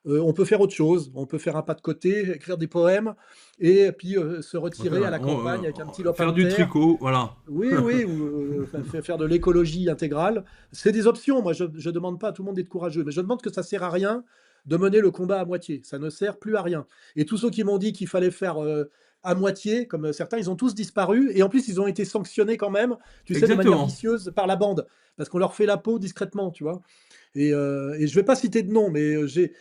on peut faire autre chose. On peut faire un pas de côté, écrire des poèmes et puis se retirer à la campagne avec un petit lopin faire de terre. Du tricot, voilà. Oui, ou faire de l'écologie intégrale. C'est des options. Moi, je ne demande pas à tout le monde d'être courageux, mais je demande que ça ne sert à rien de mener le combat à moitié. Ça ne sert plus à rien. Et tous ceux qui m'ont dit qu'il fallait faire à moitié, comme certains, ils ont tous disparu, et en plus, ils ont été sanctionnés quand même, tu sais, de manière vicieuse par la bande. parce qu'on leur fait la peau discrètement, tu vois. Et je ne vais pas citer de nom, mais j'ai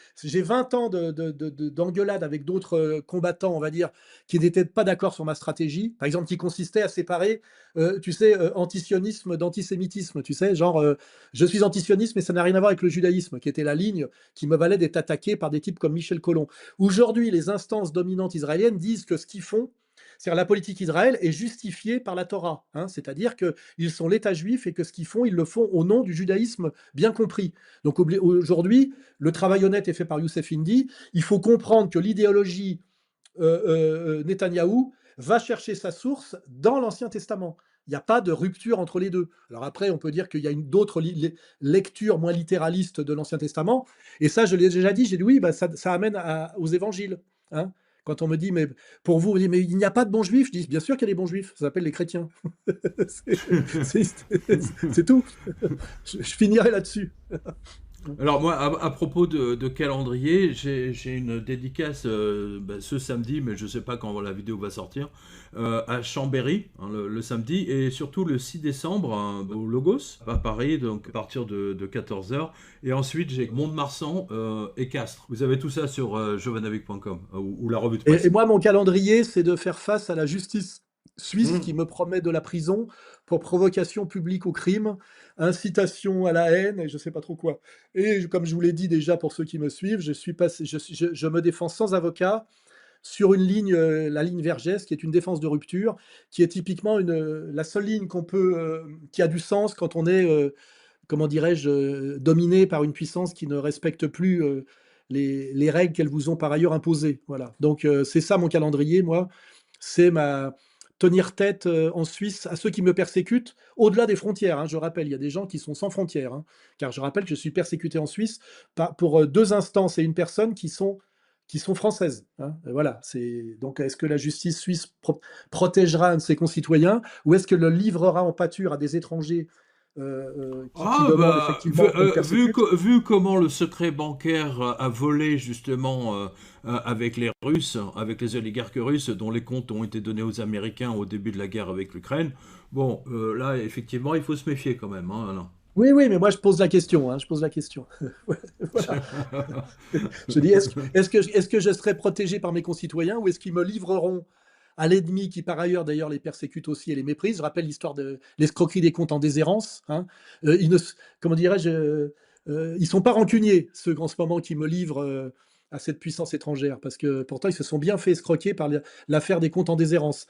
20 ans d'engueulade avec d'autres combattants, on va dire, qui n'étaient pas d'accord sur ma stratégie. Par exemple, qui consistait à séparer, tu sais, antisionisme d'antisémitisme. Tu sais, genre, je suis antisioniste, mais ça n'a rien à voir avec le judaïsme, qui était la ligne qui me valait d'être attaqué par des types comme Michel Colomb. Aujourd'hui, les instances dominantes israéliennes disent que ce qu'ils font, c'est-à-dire la politique d'Israël est justifiée par la Torah, hein, c'est-à-dire qu'ils sont l'État juif et que ce qu'ils font, ils le font au nom du judaïsme bien compris. Donc aujourd'hui, le travail honnête est fait par Youssef Indy. Il faut comprendre que l'idéologie Netanyahou va chercher sa source dans l'Ancien Testament. Il n'y a pas de rupture entre les deux. Alors après, on peut dire qu'il y a d'autres lectures moins littéralistes de l'Ancien Testament. Et ça, je l'ai déjà dit, j'ai dit oui, bah, ça amène aux évangiles. Hein. Quand on me dit, mais pour vous, on dit, mais il n'y a pas de bons juifs, je dis, bien sûr qu'il y a des bons juifs, ça s'appelle les chrétiens. c'est tout. Je finirai là-dessus. Alors moi, à propos de calendrier, j'ai une dédicace ce samedi, mais je ne sais pas quand la vidéo va sortir, à Chambéry, hein, le samedi, et surtout le 6 décembre au Logos, à Paris, donc à partir de 14h. Et ensuite, j'ai Mont-de-Marsan et Castres. Vous avez tout ça sur jovanovic.com ou la revue de presse. Et moi, mon calendrier, c'est de faire face à la justice suisse qui me promet de la prison pour provocation publique au crime, incitation à la haine et je ne sais pas trop quoi. Et comme je vous l'ai dit déjà pour ceux qui me suivent, je me défends sans avocat sur une ligne, la ligne Vergès, qui est une défense de rupture, qui est typiquement la seule ligne qui a du sens quand on est, comment dirais-je, dominé par une puissance qui ne respecte plus les règles qu'elles vous ont par ailleurs imposées. Voilà. Donc c'est ça mon calendrier, moi. C'est tenir tête en Suisse à ceux qui me persécutent au-delà des frontières. Hein, je rappelle, il y a des gens qui sont sans frontières, hein, car je rappelle que je suis persécuté en Suisse pour 2 instances et une personne qui sont françaises. Hein. Voilà. Donc, est-ce que la justice suisse protégera un de ses concitoyens ou est-ce qu'elle le livrera en pâture à des étrangers vu comment le secret bancaire a volé justement avec les Russes, avec les oligarques russes dont les comptes ont été donnés aux Américains au début de la guerre avec l'Ukraine, bon, là effectivement il faut se méfier quand même. Hein, Alain. Oui, mais moi je pose la question. Hein, je pose la question. Voilà. Je dis, est-ce que je serai protégé par mes concitoyens ou est-ce qu'ils me livreront à l'ennemi qui, par ailleurs, d'ailleurs, les persécute aussi et les méprise. Je rappelle l'histoire de l'escroquerie des comptes en déshérence. Hein. Comment dirais-je, ils sont pas rancuniers, ceux en ce moment qui me livrent à cette puissance étrangère, parce que pourtant, ils se sont bien fait escroquer par l'affaire des comptes en déshérence.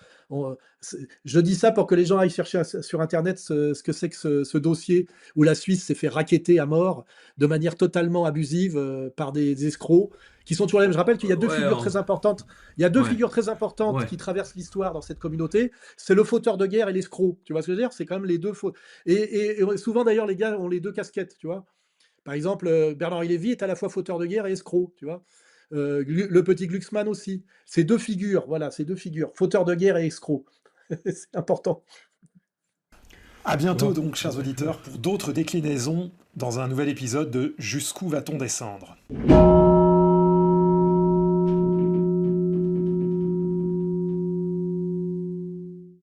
Je dis ça pour que les gens aillent chercher sur Internet ce que c'est que ce dossier où la Suisse s'est fait racketter à mort de manière totalement abusive par des escrocs qui sont toujours les mêmes. Je rappelle qu'il y a deux figures très importantes. Il y a deux figures très importantes qui traversent l'histoire dans cette communauté. C'est le fauteur de guerre et l'escroc. Tu vois ce que je veux dire? C'est quand même les deux faux. Et souvent d'ailleurs, les gars ont les deux casquettes. Tu vois. Par exemple, Bernard-Henri Lévy est à la fois fauteur de guerre et escroc. Tu vois. Le petit Glucksmann aussi. Ces deux figures, voilà, ces deux figures, fauteur de guerre et escroc. C'est important. À bientôt donc, chers auditeurs, pour d'autres déclinaisons dans un nouvel épisode de Jusqu'où va-t-on descendre ?